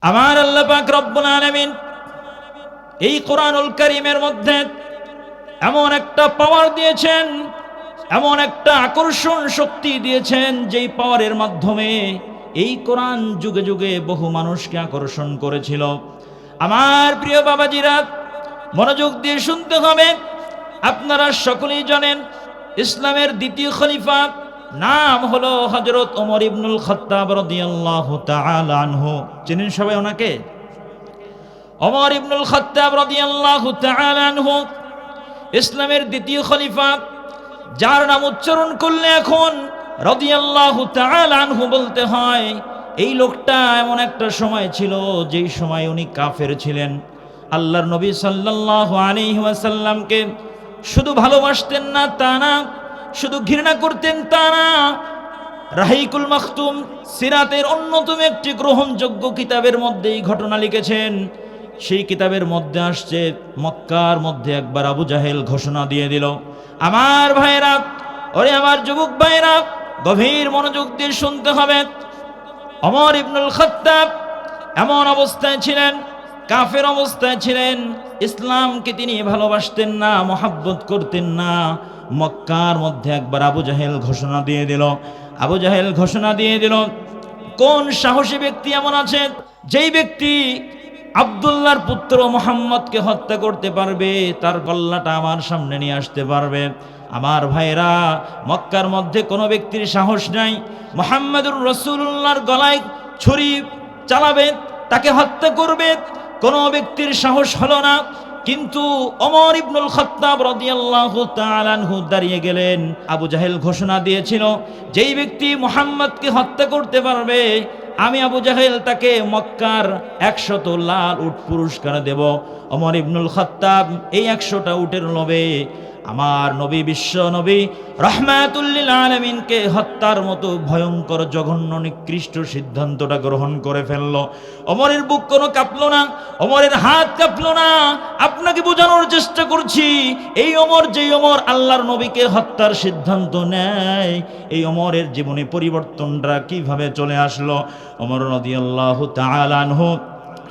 আমার আল্লাহ পাক রব্বুল আলামিন এই কোরআনুল কারীমের মধ্যে এমন একটা পাওয়ার দিয়েছেন, এমন একটা আকর্ষণ শক্তি দিয়েছেন, যেই পাওয়ারের মাধ্যমে এই কোরআন যুগে যুগে বহু মানুষকে আকর্ষণ করেছিল। আমার প্রিয় বাবাজিরা, মনোযোগ দিয়ে শুনতে হবে। আপনারা সকলেই জানেন ইসলামের দ্বিতীয় খলিফা নাম হলো হযরত ওমর ইবনুল খাত্তাব রাদিয়াল্লাহু তাআলা আনহু। চিনেন সবাই ওনাকে? ওমর ইবনুল খাত্তাব রাদিয়াল্লাহু তাআলা আনহু ইসলামের দ্বিতীয় খলিফা, যার নাম উচ্চারণ করলে এখন রাদিয়াল্লাহু তাআলা আনহু বলতে হয়। এই লোকটা এমন একটা সময় ছিল যেই সময় উনি কাফের ছিলেন। আল্লাহর নবী সাল্লাল্লাহু আলাইহি ওয়াসাল্লামকে শুধু ভালোবাসতেন না তা না, শুধু ঘৃণা করতেন তা না, রাহিকুল মাখতুম সিরাতের অন্যতম একটি গ্রহণযোগ্য কিতাবের মধ্যে এই ঘটনা লিখেছেন। সেই কিতাবের মধ্যে আসছে, মক্কার মধ্যে একবার আবু জাহেল ঘোষণা দিয়ে দিল। আমার ভাইরা, ওরে আমার যুবক ভাইরা, গভীর মনোযোগ দিয়ে শুনতে হবে। ওমর ইবনুল খাত্তাব এমন অবস্থায় ছিলেন, কাফের অবস্থায় ছিলেন, ইসলামকে তিনি ভালোবাসতেন না, মহাব্বত করতেন না। মক্কার মধ্যে একবার আবু জাহেল ঘোষণা দিয়ে দিল। আবু জাহেল ঘোষণা দিয়ে দিল, কোন সাহসী ব্যক্তি এমন আছে যেই ব্যক্তি আব্দুল্লাহর পুত্র মুহাম্মদকে হত্যা করতে পারবে, তার গল্লাটা আমার সামনে নিয়ে আসতে পারবে। আমার ভাইরা, মক্কার মধ্যে কোনো ব্যক্তির সাহস নাই মুহাম্মদুর রাসূলুল্লাহর গলায় ছুরি চালাবে, তাকে হত্যা করবে, কোনো ব্যক্তির সাহস হলো না। কিন্তু ওমর ইবনুল খাত্তাব রাদিয়াল্লাহু তাআলা আনহু দাঁড়িয়ে গেলেন। আবু জাহেল ঘোষণা দিয়েছিল, যেই ব্যক্তি মুহাম্মদকে হত্যা করতে পারবে, আমি আবু জাহেল তাকে মক্কার 100 লাল উট পুরস্কার দেব। ওমর ইবনুল খাত্তাব এই 100টা উটের লোভে আমার নবী, বিশ্ব নবী রাহমাতুল লিল আলামিনকে হত্যার মতো ভয়ঙ্কর, জঘন্য, নিকৃষ্ট সিদ্ধান্তটা গ্রহণ করে ফেলল। ওমরের বুক কোনো কাঁপলো না, ওমরের হাত কাঁপলো না। আপনাকে বোঝানোর চেষ্টা করছি, এই ওমর, যেই ওমর আল্লাহর নবীকে হত্যার সিদ্ধান্ত নেয়, এই ওমরের জীবনে পরিবর্তনটা কিভাবে চলে আসলো। ওমর রাদিয়াল্লাহু তাআলা আনহু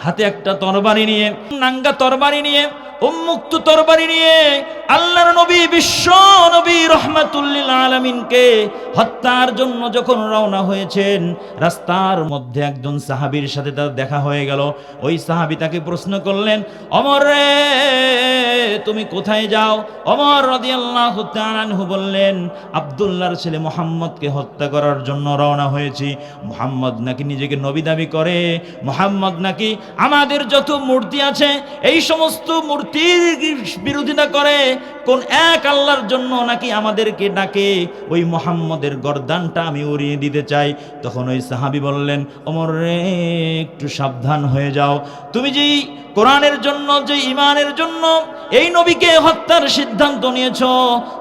হাতে একটা তরবারি নিয়ে, নাঙ্গা তরবারি নিয়ে, উন্মুক্ত তরবারি নিয়ে আল্লাহর নবী, বিশ্ব নবী রাহমাতুল লিল আলামিনকে হত্যার জন্য যখন রওনা হয়েছেন, রাস্তার মধ্যে একজন সাহাবীর সাথে তার দেখা হয়ে গেল। ওই সাহাবী তাকে প্রশ্ন করলেন, ওমর রে, তুমি কোথায় যাও? ওমর রাদিয়াল্লাহু তাআলা আনহু বললেন, আব্দুল্লাহর ছেলে মুহাম্মদকে হত্যা করার জন্য রওনা হয়েছি। মুহাম্মদ নাকি নিজেকে নবী দাবি করে, মুহাম্মদ নাকি আমাদের যত মূর্তি আছে এই সমস্ত মূর্তির বিরোধিতা করে, কোন এক আল্লাহর জন্য নাকি আমাদেরকে ডাকে। ওই মুহাম্মদের গর্দানটা আমি উড়িয়ে দিতে চাই। তখন ওই সাহাবী বললেন, ওমর রে, একটু সাবধান হয়ে যাও। তুমি যেই কোরআনের জন্য, যে ইমানের জন্য এই নবীকে হত্যার সিদ্ধান্ত নিয়েছ,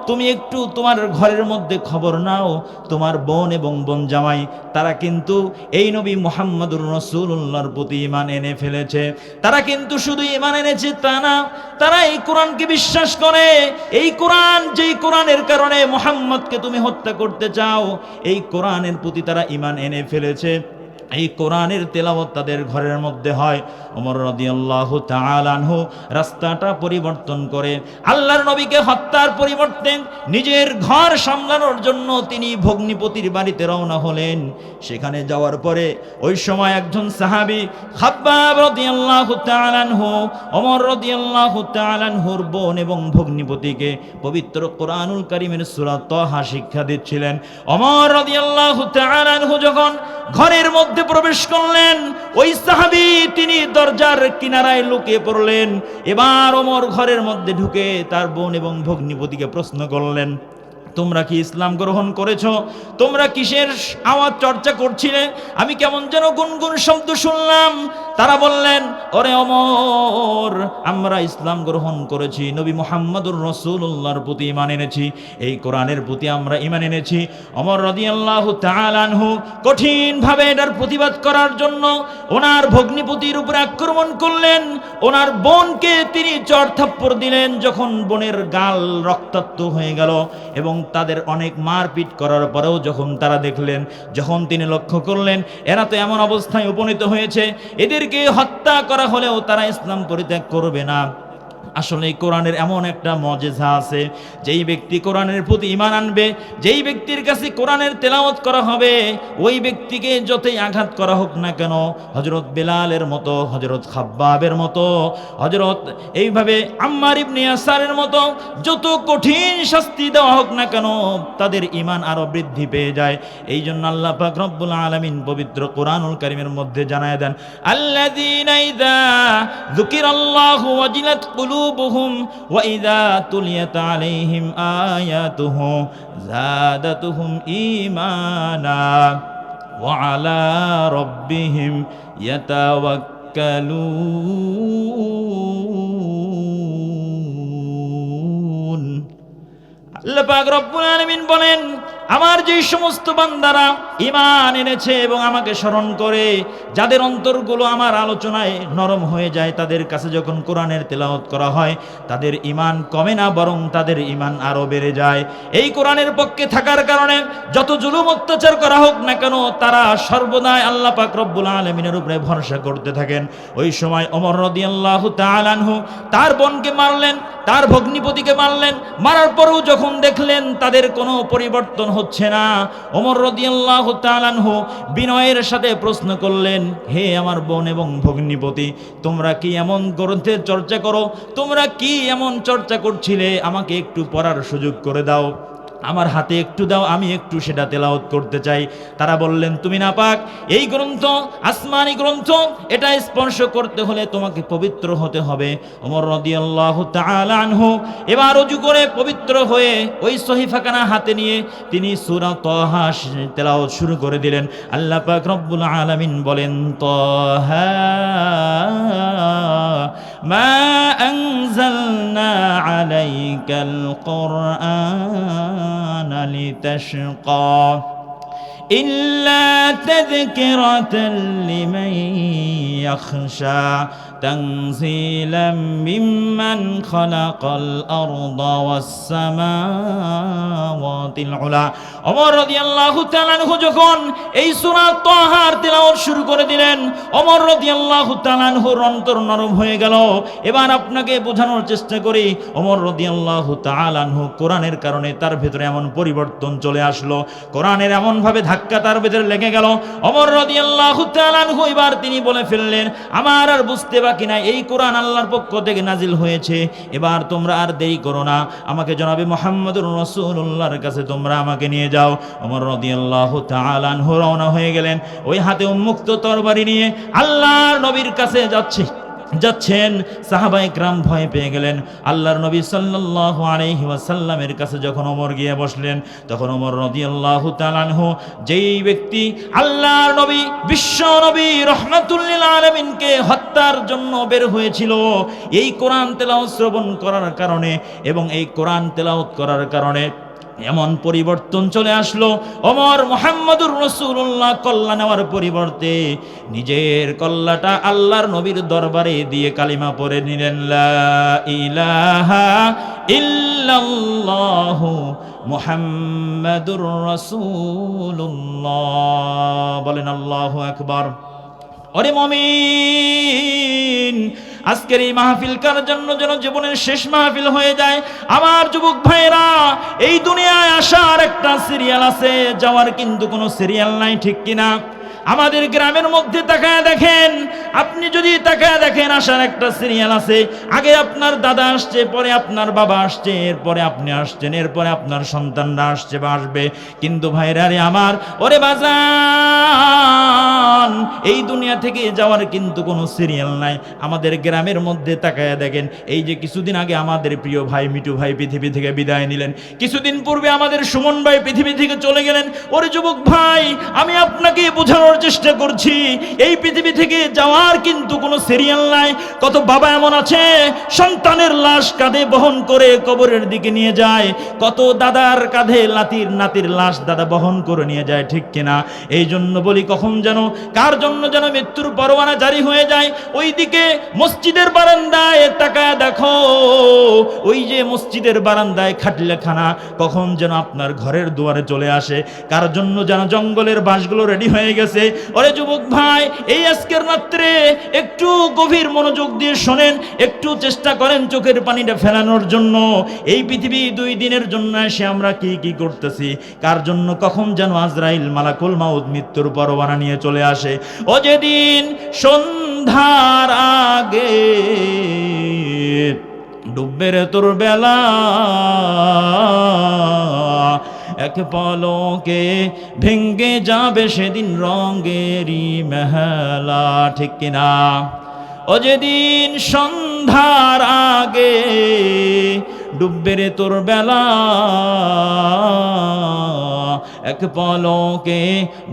তুমি একটু তোমার ঘরের মধ্যে খবর নাও। তোমার বোন এবং বোন জামাই, তারা কিন্তু এই নবী মুহাম্মদুর রাসূলুল্লাহর প্রতি ঈমান এনে ফেলেছে। তারা কিন্তু শুধু ঈমান এনেছে তা না, তারা এই কোরআনকে বিশ্বাস করে। এই কোরআন, যেই কোরআনের কারণে মুহাম্মদকে তুমি হত্যা করতে চাও, এই কোরআনের প্রতি তারা ঈমান এনে ফেলেছে। এই কোরআনের তেলাওয়াত তাদের ঘরের মধ্যে হয়। ওমর রাদিয়াল্লাহু তাআলা আনহু রাস্তাটা পরিবর্তন করে আল্লাহর নবীকে হত্যার পরিবর্তে নিজের ঘর সামলানোর জন্য তিনি ভগ্নিপতির বাড়িতে রওনা হলেন। সেখানে যাওয়ার পরে ওই সময় একজন সাহাবী খাব্বাব রাদিয়াল্লাহু তাআলা আনহু ওমর রাদিয়াল্লাহু তাআলা আনহুর বোন এবং ভগ্নিপতিকে পবিত্র কোরআনুল কারীমের সূরা তাহা শিক্ষা দিচ্ছিলেন। ওমর রাদিয়াল্লাহু তাআলা আনহু যখন ঘরের মধ্যে প্রবেশ করলেন, ওই সাহাবী তিনি দরজার কিনারায় লুকিয়ে পড়লেন। এবার ওমর ঘরের মধ্যে ঢুকে তার বোন এবং ভগ্নিপতিকে প্রশ্ন করলেন, তোমরা কি ইসলাম গ্রহণ করেছো? তোমরা কিসের আওয়াজ চর্চা করছিলে? আমি কেমন যেন গুনগুন শব্দ শুনলাম। তারা বললেন, ওরে ওমর, আমরা ইসলাম গ্রহণ করেছি, নবী মুহাম্মদুর রাসূলুল্লাহর প্রতি ঈমান এনেছি, এই কোরআনের প্রতি আমরা ঈমান এনেছি। ওমর রাদিয়াল্লাহু তাআলা আনহু কঠিনভাবে এটার প্রতিবাদ করার জন্য ওনার ভগ্নিপতির উপরে আক্রমণ করলেন। ওনার বোনকে তিনি চড় থাপ্পড় দিলেন। যখন বোনের গাল রক্তাক্ত হয়ে গেল এবং তাদের অনেক মারপিট করার পরেও যখন তারা দেখলেন, যখন তিনি লক্ষ্য করলেন এরা তো এমন অবস্থায় উপনীত হয়েছে, এদের ব্যক্তিদেরকে হত্যা করা হলেও তারা ইসলাম পরিত্যাগ করবে না। আসলে এই কোরআনের এমন একটা মজেজা আছে, যেই ব্যক্তি কোরআনের প্রতি ঈমান আনবে, যেই ব্যক্তির কাছে কোরআনের তেলাওয়াত করা হবে, ওই ব্যক্তিকে যতই আঘাত করা হোক না কেন, হযরত বেলালের মতো, হযরত খাব্বাবের মতো, হযরত এইভাবে আম্মার ইবনে ইয়াসারের মতো যত কঠিন শাস্তি দেওয়া হোক না কেন, তাদের ঈমান আরো বৃদ্ধি পেয়ে যায়। এই জন্য আল্লাহ পাক রব্বুল আলামিন পবিত্র কোরআনুল কারীমের মধ্যে জানায় দেন, আল্লাযীনা ইযা যুকিরাল্লাহু ওয়াজিলাত কুলুবুহুম ওয়া ইযা তুলিয়াত আলাইহিম আয়াতুহু যাদাতুহুম ঈমানা ওয়া আলা রাব্বিহিম ইয়াতাওয়াক্কালুন। আল্লাহ পাক রব্বুল আলামিন বলেন, আমার যে সমস্ত বান্দারা ঈমান এনেছে এবং আমাকে স্মরণ করে, যাদের অন্তরগুলো আমার আলোচনায় নরম হয়ে যায়, তাদের কাছে যখন কোরআনের তেলাওয়াত করা হয়, তাদের ঈমান কমে না, বরং তাদের ঈমান আরো বেড়ে যায়। এই কোরআনের পক্ষে থাকার কারণে যত জুলুম অত্যাচার করা হোক না কেন, তারা সর্বদাই আল্লাহ পাক রব্বুল আলামিনের উপরে ভরসা করতে থাকেন। ওই সময় ওমর রাদিয়াল্লাহু তাআলা আনহু তার বোনকে মারলেন, তার ভগ্নিপতিকে মারলেন। মারার পরেও যখন দেখলেন তাদের কোনো পরিবর্তন হচ্ছে না, ওমর রাদিয়াল্লাহু তাআলা আনহু বিনয়ের সাথে প্রশ্ন করলেন, হে আমার বোন এবং ভগ্নিপতি, তোমরা কি এমন গ্রন্থের চর্চা করো? তোমরা কি এমন চর্চা করছিলে? আমাকে একটু পড়ার সুযোগ করে দাও, আমার হাতে একটু দাও, আমি একটু সেটা তেলাওয়াত করতে চাই। তারা বললেন, তুমি নাপাক, এই গ্রন্থ আসমানি গ্রন্থ, এটা স্পর্শ করতে হলে তোমাকে পবিত্র হতে হবে। ওমর রাদিয়াল্লাহু তাআলা আনহু এবার ওযু করে পবিত্র হয়ে ওই সহিফাখানা হাতে নিয়ে তিনি সূরা তাহা তেলাওয়াত শুরু করে দিলেন। আল্লাহ পাক রব্বুল আলামিন বলেন, তাহা মা আনজালনা আলাইকাল কুরআন লিতাশকা ইল্লা তাযকিরাতান লিমান ইয়াখশা তানজিলাম মিম্মান খালাকাল আরদা ওয়াস সামাওয়াতিল উলা। ওমর রাদিয়াল্লাহু তাআলা আনহু যখন এই সূরা তাহার তেলাওয়াত শুরু করে দিলেন, ওমর রাদিয়াল্লাহু তাআলা আনহুর অন্তর নরম হয়ে গেল। এবার আপনাকে বোঝানোর চেষ্টা করি, ওমর রাদিয়াল্লাহু তাআলা আনহু কোরআনের কারণে তার ভিতরে এমন পরিবর্তন চলে আসলো, কোরআনের এমন ভাবে ধাক্কা তার ভিতরে লেগে গেল। ওমর রাদিয়াল্লাহু তাআলা আনহু এবার তিনি বলে ফেললেন, আমার আর বুঝতে বাকি নাই, এই কোরআন আল্লাহর পক্ষ থেকে নাজিল হয়েছে, এবার তোমরা আর দেরি করো না, আমাকে জনাবে মুহাম্মদুর রাসূলুল্লাহর কাছে তোমরা আমাকে নিয়ে যাও। ওমর রাদিয়াল্লাহু তাআলা আনহু রওনা হয়ে গেলেন, ওই হাতে উন্মুক্ত তরবারি নিয়ে আল্লাহর নবীর কাছে যাচ্ছেন। সাহাবায়ে কেরাম ভয় পেয়ে গেলেন। আল্লাহর নবী সাল্লাল্লাহু আলাইহি ওয়াসাল্লামের কাছে যখন ওমর গিয়ে বসলেন, তখন ওমর রাদিয়াল্লাহু তাআলা আনহু, যেই ব্যক্তি আল্লাহর নবী বিশ্ব নবী রাহমাতুল লিল আলামিনকে হত্যার জন্য বের হয়েছিল, এই কোরআন তেলাওয়াত শ্রবণ করার কারণে এবং এই কোরআন তেলাওয়াত করার কারণে এমন পরিবর্তন চলে আসলো। ওমর মুহাম্মদুর রাসূলুল্লাহ কল্লা নেওয়ার পরিবর্তে নিজের কল্লাটা আল্লাহর নবীর দরবারে দিয়ে কালিমা পড়ে নিলেন, লা ইলাহা ইল্লাল্লাহু মুহাম্মাদুর রাসূলুল্লাহ। বলেন আল্লাহু আকবার। ওরে মুমিন, আজকের এই মাহফিল কার জন্য যেন জীবনের শেষ মাহফিল হয়ে যায়। আমার যুবক ভাইরা, এই দুনিয়ায় আসার একটা সিরিয়াল আছে, যাওয়ার কিন্তু কোনো সিরিয়াল নাই, ঠিক কিনা? আমাদের গ্রামের মধ্যে তাকায় দেখেন, আপনি যদি তাকায় দেখেন, আসার একটা সিরিয়াল আছে। আগে আপনার দাদা আসছে, পরে আপনার বাবা আসছে, এরপরে আপনি আসছেন, এরপরে আপনার সন্তানরা আসছে বা আসবে। কিন্তু ভাইরা রে আমার, ওরে বাজান, এই দুনিয়া থেকে যাওয়ার কিন্তু কোনো সিরিয়াল নাই। আমাদের গ্রামের মধ্যে তাকায় দেখেন, এই যে কিছুদিন আগে আমাদের প্রিয় ভাই মিটু ভাই পৃথিবী থেকে বিদায় নিলেন, কিছুদিন পূর্বে আমাদের সুমন ভাই পৃথিবী থেকে চলে গেলেন। ওরে যুবক ভাই, আমি আপনাকে বোঝানোর চেষ্টা করছি, এই পৃথিবী থেকে যাওয়ার কিন্তু কোনো সিরিয়াল নাই। কত বাবা এমন আছে, সন্তানের লাশ কাঁধে বহন করে কবরের দিকে নিয়ে যায়, কত দাদার কাঁধে নাতির লাশ দাদা বহন করে নিয়ে যায়, ঠিক কিনা? এই জন্য বলি, কখন যেন কার জন্য যেন মৃত্যুর পরোয়ানা জারি হয়ে যায়। ওইদিকে মসজিদের বারান্দায় তাকায় দেখো, ওই যে মসজিদের বারান্দায় খাটলেখানা কখন যেন আপনার ঘরের দুয়ারে চলে আসে। কার জন্য যেন জঙ্গলের বাঁশগুলো রেডি হয়ে গেছে, ওরে যুবক ভাই, এই আজকের রাত্রে একটু গভীর মনোযোগ দিয়ে শোনেন, একটু চেষ্টা করেন চোখের পানিটা ফেলানোর জন্য। এই পৃথিবী 2 দিনের জন্য এসে আমরা কি কি করতেছি, কার জন্য কখন যেন আজরাইল মালাকুল মাউত মৃত্যুর পরোয়ানা নিয়ে চলে আসে। ও যেদিন সন্ধ্যার আগে ডুববে রে তোর বেলা, এক পলকে ভেঙ্গে যাবে সেদিন রঙেরই মেহেলা, ঠিক কিনা? ও যেদিন সন্ধ্যার আগে ডুববে রে তোর বেলা, এক পলকে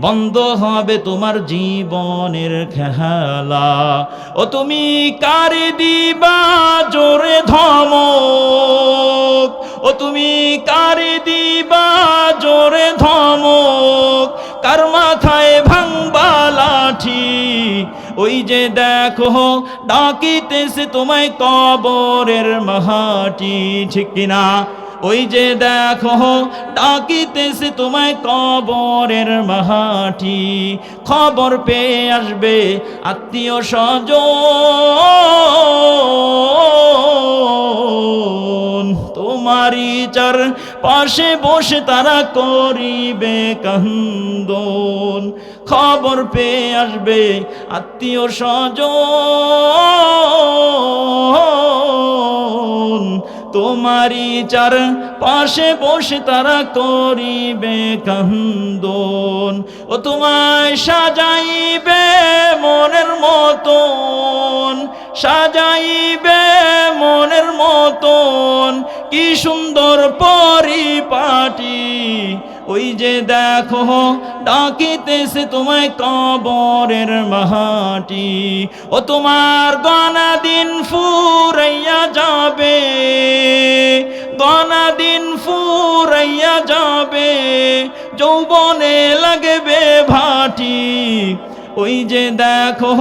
বন্ধ হবে তোমার জীবনের খেলা। ও তুমি কারে দিবা জোরে ধমক, ও তুমি কারে দিবা জোরে ধমক, কার মাথায় ভাঙবা লাঠি, ওই যে দেখো ডাকিতেছে তোমায় কবরের মাটি, ঠিক কিনা? ওই যে দেখো ডাকিতেছে তোমায় কবরের মাটি, খবর পেয়ে আসবে আত্মীয় স্বজন, তোমারই চার পাশে বসে তারা করিবে কান্দন, খবর পেয়ে আসবে আত্মীয় স্বজন, তোমারই চার পাশে বসে তারা করিবে কান্দন। ও তোমায় সাজাইবে মনের মতন, সাজাইবে মনের মতন, কি সুন্দর পরিপাটি, ওই যে দেখো ডাকিতেছে তোমায় কবরের মাটি। ও তোমার গনা দিন ফুরাইয়া যাবে, গনা দিন ফুরাইয়া যাবে, যৌবনে লাগবে ভাটি, ওই যে দেখো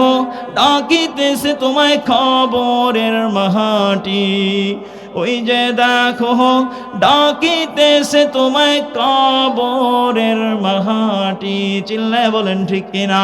ডাকিতেছে তোমায় কবরের মাটি, ওই যে দেখো ডাকিতেছে তোমায় কবরের মাটি। চিল্লায় বলেন ঠিক কিনা?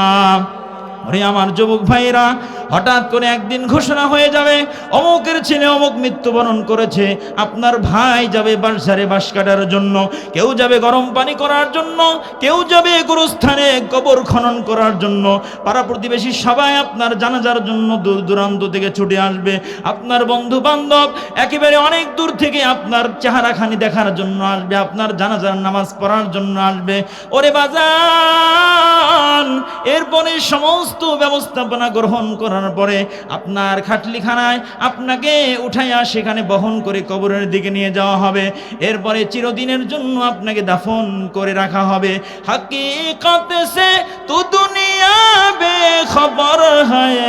ওরে আমার যুবক ভাইরা, হঠাৎ করে একদিন ঘোষণা হয়ে যাবে অমুকের ছেলে অমুক মৃত্যুবরণ করেছে। আপনার ভাই যাবে বাঁশঝাড়ে বাঁশ কাটার জন্য, কেউ যাবে গরম পানি করার জন্য, কেউ যাবে গুরুস্থানে কবর খনন করার জন্য, পাড়া প্রতিবেশী সবাই আপনার জানাজার জন্য দূর দূরান্ত থেকে ছুটে আসবে। আপনার বন্ধু বান্ধব একেবারে অনেক দূর থেকে আপনার চেহারাখানি দেখার জন্য আসবে, আপনার জানাজার নামাজ পড়ার জন্য আসবে। ওরে বাজান, এরপরে সমস্ত ব্যবস্থাপনা গ্রহণ করার পরে আপনার খাটলিখানায় আপনাকে উঠাইয়া সেখানে বহন করে কবরের দিকে নিয়ে যাওয়া হবে। এরপরে চিরদিনের জন্য আপনাকে দাফন করে রাখা হবে। হাকিকত সে তু দুনিয়া বেখবর হ্যায়,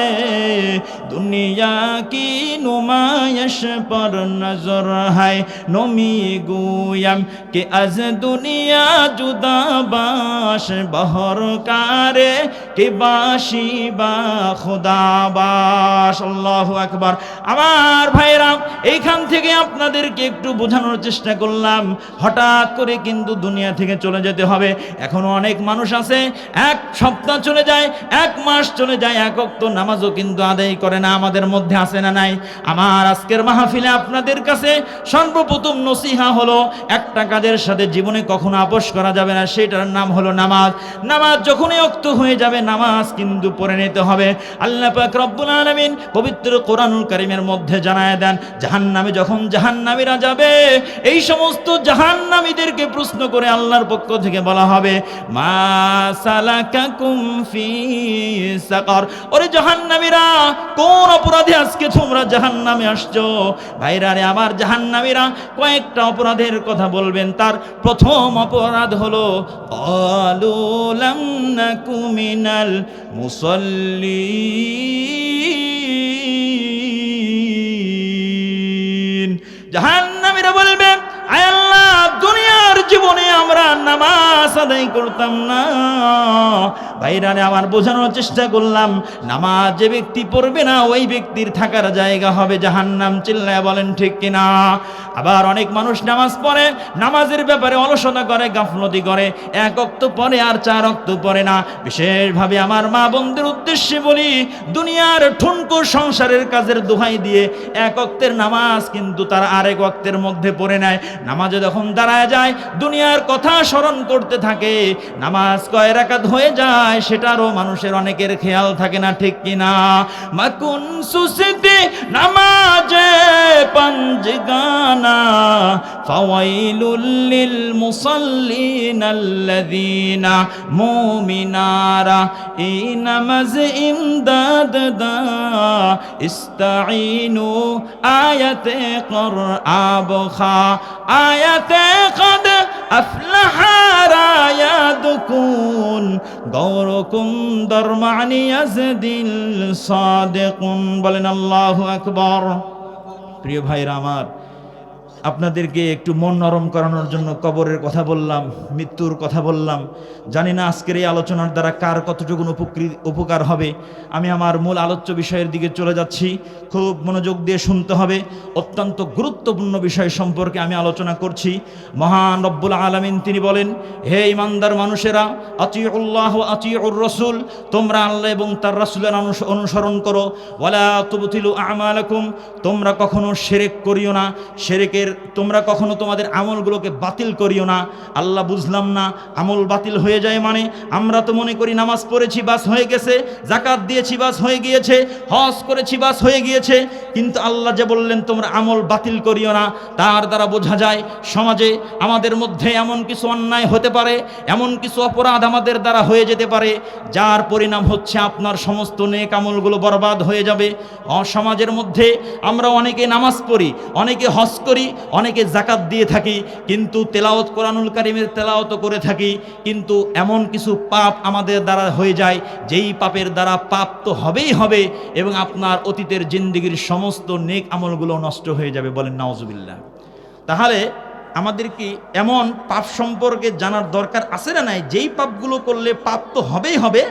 দুনিয়া কি নুমায়শ পর নজর হ্যায়, নমি গুয়াম কে আজ দুনিয়া জুদা বাস বহর কারে কে বাসি বা খোদা বাস। আল্লাহু আকবার। আমার ভাইরা, এইখান থেকে আপনাদেরকে একটু বোঝানোর চেষ্টা করলাম, হঠাৎ করে কিন্তু দুনিয়া থেকে চলে যেতে হবে। এখনো অনেক মানুষ আছে, এক সপ্তাহ চলে যায়, এক মাস চলে যায়, এক ওয়াক্ত নামাজও কিন্তু আদায় করে না। আমাদের মধ্যে আছে না নাই? আমার আজকের মাহফিলে আপনাদের কাছে সর্বপ্রথম নসিহা হলো, একটা কাজের সাথে জীবনে কখনো আপোষ করা যাবে না, সেটার নাম হলো নামাজ। নামাজ যখনই ওয়াক্ত হয়ে যাবে নামাজ কিন্তু পড়ে নিতে হবে। আল্লাহ পাক রব্বুল আলামিন পবিত্র কোরআনুল কারীমের মধ্যে জানায় দেন, জাহান্নামে যখন জাহান্নামীরা যাবে, এই সমস্ত জাহান্নামীদেরকে প্রশ্ন করে আল্লাহর পক্ষ থেকে বলা হবে, মা সালাকাকুম ফি সাকার। ওরে জাহান্নামীরা, কোন অপরাধে আজকে তোমরা জাহান্নামে আসছো? ভাইরা রে আমার, জাহান্নামীরা কয়েকটা অপরাধের কথা বলবেন। তার প্রথম অপরাধ হলো ক্বালু লাম নাকু মিনাল মুসাল্লিন। জাহান্নামীরা বলবে, আয় আল্লাহ, দুনিয়ার জীবনে আমরা নামাজ আদায় করতাম না, ভাইরানে আমার বোঝানোর চেষ্টা করলাম, নামাজ যে ব্যক্তি পড়বে না ওই ব্যক্তির থাকার জায়গা হবে জাহান্নাম। চিল্লায় বলেন ঠিক কিনা? আবার অনেক মানুষ নামাজ পড়ে, নামাজের ব্যাপারে অলসতা করে, গাফলতি করে, এক ওয়াক্ত পড়ে আর চার ওয়াক্ত পড়ে না। বিশেষভাবে আমার মা বোনদের উদ্দেশ্যে বলি, দুনিয়ার ঠুনকো সংসারের কাজের দোহাই দিয়ে এক ওয়াক্তের নামাজ কিন্তু তার আরেক ওয়াক্তের মধ্যে পড়ে নেয়। নামাজে যখন দাঁড়ায় যায় দুনিয়ার কথা স্মরণ করতে থাকে, নামাজ কয় রাকাত হয়ে যায় সেটারও মানুষের অনেকের খেয়াল থাকে না, ঠিক কিনা? মাকুন সুসিতে নামাজে পঞ্জগানা ফাওয়াইলুল লিল মুসাল্লিন আল্লাযীনা মুমিনারা এই নামাজ ইমদাদ দা ইস্তাঈনু আয়াতে করআবখা আয়াতে কদ আফলাহা রায়াদুকুন গৌরকুম দরমানি ইয়াজদিল সাদিকুন। বলেন আল্লাহু আকবার। প্রিয় ভাইরা আমার, আপনাদেরকে একটু মন নরম করানোর জন্য কবরের কথা বললাম, মৃত্যুর কথা বললাম। জানি না আজকের এই আলোচনার দ্বারা কার কতটুকু উপকার হবে। আমি আমার মূল আলোচ্য বিষয়ের দিকে চলে যাচ্ছি, খুব মনোযোগ দিয়ে শুনতে হবে। অত্যন্ত গুরুত্বপূর্ণ বিষয় সম্পর্কে আমি আলোচনা করছি। মহান রব্বুল আলামিন তিনি বলেন, হে ইমানদার মানুষেরা, আতিউল্লাহ ওয়া আতিউর রাসূল, তোমরা আল্লাহ এবং তার রাসূলের অনুসরণ করো। ওয়ালা তুবতিলু আমালাকুম, তোমরা কখনো শিরক করিও না, শিরকের তোমরা কখনো তোমাদের আমলগুলোকে বাতিল করিও না। আল্লাহ বুঝলাম না, আমল বাতিল হয়ে যায় মানে? আমরা তো মনে করি নামাজ পড়েছি বাস হয়ে গেছে, যাকাত দিয়েছি বাস হয়ে গিয়েছে, হজ করেছি বাস হয়ে গিয়েছে। কিন্তু আল্লাহ যে বললেন তোমরা আমল বাতিল করিও না, তার দ্বারা বোঝা যায় সমাজে আমাদের মধ্যে এমন কিছু অন্যায় হতে পারে, এমন কিছু অপরাধ আমাদের দ্বারা হয়ে যেতে পারে, যার পরিণাম হচ্ছে আপনার সমস্ত নেক আমলগুলো বরবাদ হয়ে যাবে। সমাজের মধ্যে আমরা অনেকে নামাজ পড়ি, অনেকে হজ করি, অনেকে যাকাত দিয়ে থাকি, কিন্তু তেলাওয়াত কোরআনুল কারীমের তেলাওয়াত করে থাকি, কিন্তু এমন কিছু পাপ আমাদের দ্বারা হয়ে যায় যেই পাপের দ্বারা পাপ তো হবেই হবে এবং আপনার অতীতের জিন্দেগির সমস্ত নেক আমলগুলো নষ্ট হয়ে যাবে। বলেন নাউজুবিল্লাহ। তাহলে আমাদের কি এমন পাপ সম্পর্কে জানার দরকার আছে না নাই, যেই পাপগুলো করলে পাপ তো হবেই হবে,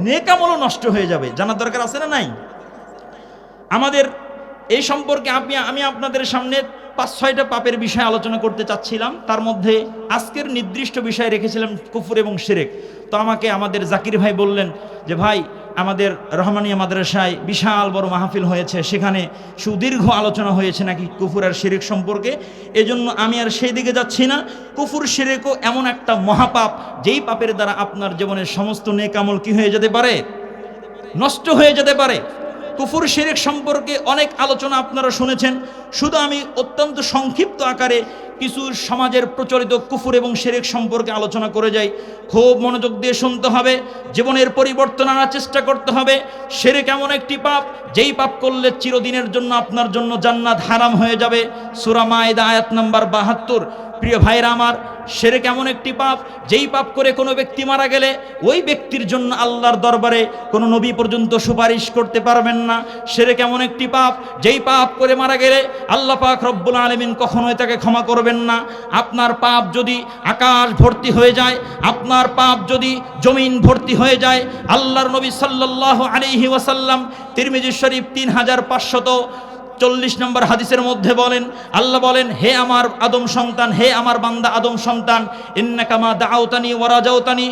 নেক আমলও নষ্ট হয়ে যাবে? জানার দরকার আছে না নাই? আমাদের এই সম্পর্কে আমি আপনাদের সামনে 5-6টা পাপের বিষয়ে আলোচনা করতে চাচ্ছিলাম। তার মধ্যে আজকের নির্দিষ্ট বিষয় রেখেছিলাম কুফর এবং শিরক। তো আমাকে আমাদের জাকির ভাই বললেন যে ভাই, আমাদের রহমানিয়া মাদ্রাসায় বিশাল বড় মাহফিল হয়েছে, সেখানে সুদীর্ঘ আলোচনা হয়েছে নাকি কুফর আর শিরক সম্পর্কে। এজন্য আমি আর সেই দিকে যাচ্ছি না। কুফর শিরকও এমন একটা মহাপাপ যেই পাপের দ্বারা আপনার জীবনের সমস্ত নেক আমল কি হয়ে যেতে পারে? নষ্ট হয়ে যেতে পারে। কুফর শিরক সম্পর্কে অনেক আলোচনা আপনারা শুনেছেন, শুধু আমি অত্যন্ত সংক্ষিপ্ত আকারে কিছু সমাজের প্রচলিত কুফর এবং শিরক সম্পর্কে আলোচনা করে যাই। খুব মনোযোগ দিয়ে শুনতে হবে, জীবনের পরিবর্তন আনার চেষ্টা করতে হবে। শিরক এমন একটি পাপ যেই পাপ করলে চিরদিনের জন্য আপনার জন্য জান্নাত হারাম হয়ে যাবে। সূরা মায়েদা আয়াত নাম্বার 72। প্রিয় ভাইরা আমার, শিরক এমন একটি পাপ যেই পাপ করে কোনো ব্যক্তি মারা গেলে ওই ব্যক্তির জন্য আল্লাহর দরবারে কোনো নবী পর্যন্ত সুপারিশ করতে পারবেন না। শিরক এমন একটি পাপ যেই পাপ করে মারা গেলে আল্লাহ পাক রব্বুল আলামিন কখনোই তাকে ক্ষমা করবেন না। আপনার পাপ যদি আকাশ ভর্তি হয়ে যায়, আপনার পাপ যদি জমিন ভর্তি হয়ে যায়, আল্লাহর নবী সাল্লাল্লাহু আলাইহি ওয়াসাল্লাম তিরমিজি শরীফ 3540 নম্বর হাদিসের মধ্যে বলেন, আল্লাহ বলেন, হে আমার আদম সন্তান, হে আমার বান্দা আদম সন্তান, ইন্নাকা মা দাআউতানি ওয়া রাজাউতানি,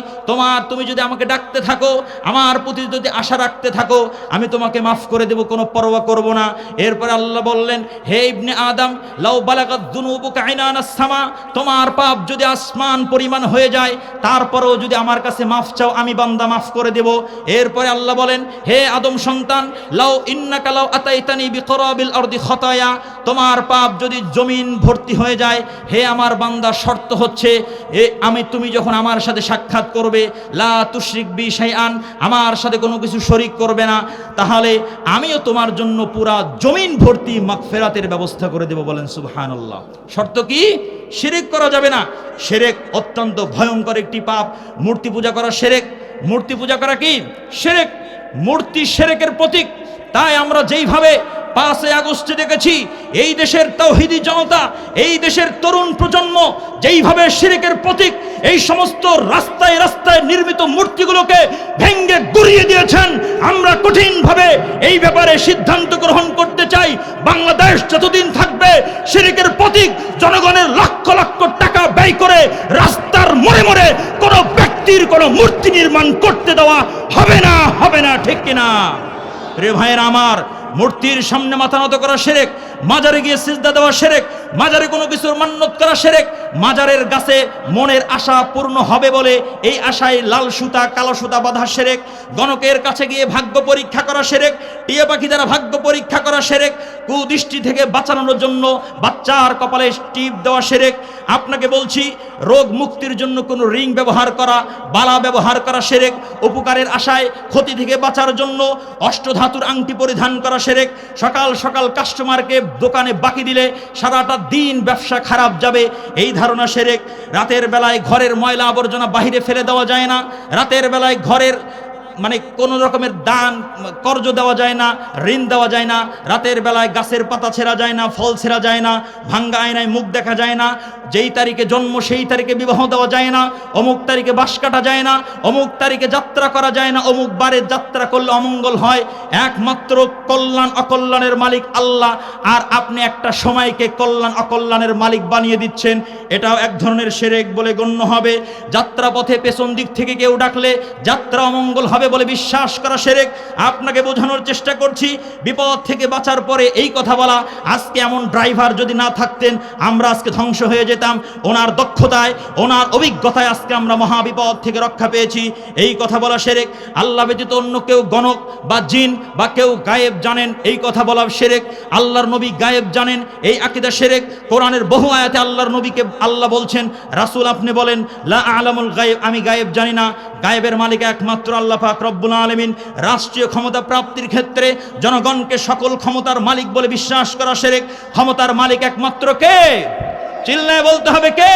তুমি যদি আমাকে ডাকতে থাকো, আমার প্রতি যদি আশা রাখতে থাকো, আমি তোমাকে মাফ করে দেব, কোনো পরোয়া করব না। এরপর আল্লাহ বললেন, হে ইবনে আদম, লাউ বালাগাত যুনুবুকা আইনানাস সামা, তোমার পাপ যদি আসমান পরিমাণ হয়ে যায়, তারপরেও যদি আমার কাছে মাফ চাও, আমি বান্দা মাফ করে দেব। এরপরে আল্লাহ বলেন, হে আদম সন্তান, লাউ ইন্নাকা লাউ আতাইতানি বিকরাবিল আরদি খতায়া, তোমার পাপ যদি জমিন ভর্তি হয়ে যায়, হে আমার বান্দা, শর্ত হচ্ছে তুমি যখন আমার সাথে সাক্ষাৎ করবে, লা তুশরিক বি শাইআন, আমার সাথে কোনো কিছু শরীক করবে না, তাহলে আমিও তোমার জন্য পুরা জমিন ভর্তি মাগফিরাতের ব্যবস্থা করে দেব। বলেন সুবহানাল্লাহ। শর্ত কি? শিরক করা যাবে না। শিরক অত্যন্ত ভয়ঙ্কর একটি পাপ। মূর্তি পূজা করা শিরক। মূর্তি পূজা করা কি? শিরক। মূর্তি শিরকের প্রতীক। তাই আমরা যেইভাবে 5 আগস্টে দেখেছি এই দেশের তাওহীদি জনতা, এই দেশের তরুণ প্রজন্ম যেইভাবে শিরকের প্রতীক এই সমস্ত রাস্তায় রাস্তায় নির্মিত মূর্তিগুলোকে ভেঙে গুড়িয়ে দিয়েছেন। আমরা কঠিনভাবে এই ব্যাপারে সিদ্ধান্ত গ্রহণ করতে চাই, বাংলাদেশ যতদিন থাকবে শিরকের প্রতীক জনগণের লক্ষ লক্ষ টাকা ব্যয় করে রাস্তার মোড়ে মোড়ে কোনো ব্যক্তির কোনো মূর্তি নির্মাণ করতে দেওয়া হবে না, হবে না, ঠিক কিনা? রে ভাইয়েরা আমার, মূর্তির সামনে মাথা নত করা শিরক, মাজারে গিয়ে সিজদা দেওয়া শিরক, মাজারে কোনো কিছুর মান্যত করা শিরক, মাজারের গাছে মনের আশা পূর্ণ হবে বলে এই আশায় লাল সুতা কালো সুতা বাঁধা শিরক, গণকের কাছে গিয়ে ভাগ্য পরীক্ষা করা শিরক, টিয়া পাখি দ্বারা ভাগ্য পরীক্ষা করা শিরক, কুদৃষ্টি থেকে বাঁচানোর জন্য বাচ্চার কপালে টিপ দেওয়া শিরক। আপনাকে বলছি, রোগ মুক্তির জন্য কোনো রিং ব্যবহার করা, বালা ব্যবহার করা শিরক, উপকারের আশায় ক্ষতি থেকে বাঁচার জন্য অষ্টধাতুর আংটি পরিধান করা শিরক, সকাল সকাল কাস্টমারকে দোকানে বাকি দিলে সারাটা দিন ব্যবসা খারাপ যাবে, এই ধারণা শিরক। রাতের বেলায় ঘরের ময়লা আবর্জনা বাহিরে ফেলে দেওয়া যায় না, রাতের বেলায় ঘরের কোনো রকমের দান কর্জ দেওয়া যায় না, ঋণ দেওয়া যায় না, রাতের বেলায় গাছের পাতা ছেঁড়া যায় না, ফল ছেঁড়া যায় না, ভাঙ্গা আয়নায় মুখ দেখা যায় না, যেই তারিখে জন্ম সেই তারিখে বিবাহ দেওয়া যায় না, অমুক তারিখে বাস কাটা যায় না, অমুক তারিখে যাত্রা করা যায় না, অমুক বারে যাত্রা করলে অমঙ্গল হয়। একমাত্র কল্যাণ অকল্যাণের মালিক আল্লাহ, আর আপনি একটা সময়কে কল্যাণ অকল্যাণের মালিক বানিয়ে দিচ্ছেন, এটাও এক ধরনের শিরক বলে গণ্য হবে। যাত্রা পথে পেছন দিক থেকে কেউ ডাকলে যাত্রা অমঙ্গল হবে বলে বিশ্বাস করা শিরক। আপনাকে বোঝানোর চেষ্টা করছি, বিপদ থেকে বাঁচার পরে এই কথা বলা, আজকে এমন ড্রাইভার যদি না থাকতেন আমরা আজকে ধ্বংস হয়ে যেতাম, ওনার দক্ষতায় ওনার অভিজ্ঞতায় আজকে আমরা মহাবিপদ থেকে রক্ষা পেয়েছি, এই কথা বলা শিরক। আল্লাহ ব্যতীত অন্য কেউ গণক বা জিন বা কেউ গায়েব জানেন, এই কথা বলা শিরক। আল্লাহর নবী গায়েব জানেন, এই আকীদা শিরক। কোরআনের বহু আয়াতে আল্লাহর নবীকে আল্লাহ বলছেন, রাসূল আপনি বলেন লা আ'লামুল গায়ব, আমি গায়েব জানি না। গায়েবের মালিক একমাত্র আল্লাহ পাক রব্বুল আলামিন। রাষ্ট্রীয় ক্ষমতা প্রাপ্তির ক্ষেত্রে জনগণকে সকল ক্ষমতার মালিক বলে বিশ্বাস করা শিরক। ক্ষমতার মালিক একমাত্র কে? চিল্লায় বলতে হবে কে?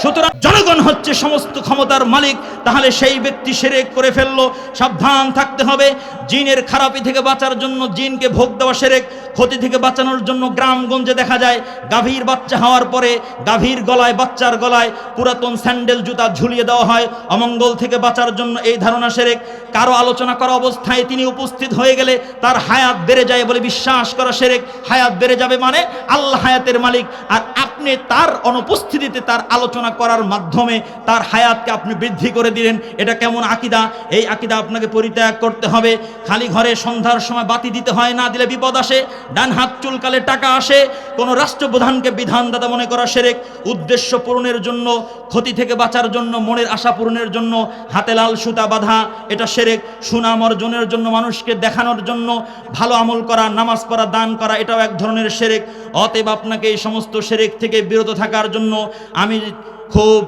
সুতরাং জনগণ হচ্ছে সমস্ত ক্ষমতার মালিক, তাহলে সেই ব্যক্তি শিরক করে ফেললো, সাবধান থাকতে হবে। জিনের খারাপি থেকে বাঁচার জন্য জিনকে ভোগ দেওয়া শিরক। ক্ষতি থেকে বাঁচানোর জন্য গ্রামগঞ্জে দেখা যায় গাভীর বাচ্চা হওয়ার পরে গাভীর গলায়, বাচ্চার গলায় পুরাতন স্যান্ডেল জুতা ঝুলিয়ে দেওয়া হয় অমঙ্গল থেকে বাঁচার জন্য, এই ধারণা শিরক। কারো আলোচনা করা অবস্থায় তিনি উপস্থিত হয়ে গেলে তার হায়াত বেড়ে যায় বলে বিশ্বাস করা শিরক। হায়াত বেড়ে যাবে মানে আল্লাহ হায়াতের মালিক, আর আপনি তার অনুপস্থিতিতে তার আলোচনা করার মাধ্যমে তার হায়াতকে আপনি বৃদ্ধি করে দিলেন, এটা কেমন আকীদা? এই আকীদা আপনাকে পরিত্যাগ করতে হবে। খালি ঘরে সন্ধ্যার সময় বাতি দিতে হয়, না দিলে বিপদ আসে। ডান হাত চুলকালে টাকা আসে। কোন রাষ্ট্রপ্রধানকে বিধানদাতা মনে করা শিরক। উদ্দেশ্য পূরণের জন্য, ক্ষতি থেকে বাঁচার জন্য, মনের আশা পূরণের জন্য হাতে লাল সুতা বাঁধা, এটা শিরক। সুনাম অর্জনের জন্য, মানুষকে দেখানোর জন্য ভালো আমল করা, নামাজ পড়া, দান করা, এটাও এক ধরনের শিরক। অতএব আপনাকে এই সমস্ত শিরক থেকে বিরত থাকার জন্য আমি খুব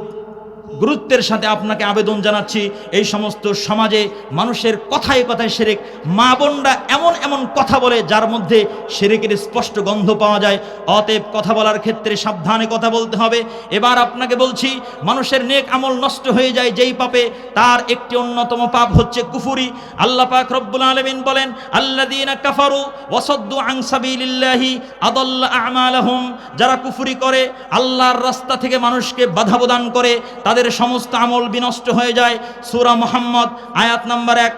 গুরুত্বের সাথে আপনাকে আবেদন জানাচ্ছি। এই সমস্ত সমাজে মানুষের কথায় কথায় শিরক, মা বোনরা এমন এমন কথা বলে যার মধ্যে শিরকের স্পষ্ট গন্ধ পাওয়া যায়। অতএব কথা বলার ক্ষেত্রে সাবধানে কথা বলতে হবে। এবার আপনাকে বলছি, মানুষের নেক আমল নষ্ট হয়ে যায় যেই পাপে, তার একটি অন্যতম পাপ হচ্ছে কুফরি। আল্লাহ পাক রব্বুল আলামিন বলেন, আল্লাযীনা কাফারু ওয়া সাদ্দু আন সাবিলিল্লাহি আদাল্লা আমালাহুম, যারা কুফরি করে, আল্লাহর রাস্তা থেকে মানুষকে বাধা প্রদান করে, তাদের সমস্ত আমল বিনষ্ট হয়ে যায়। সূরা মুহাম্মদ আয়াত নাম্বার 1।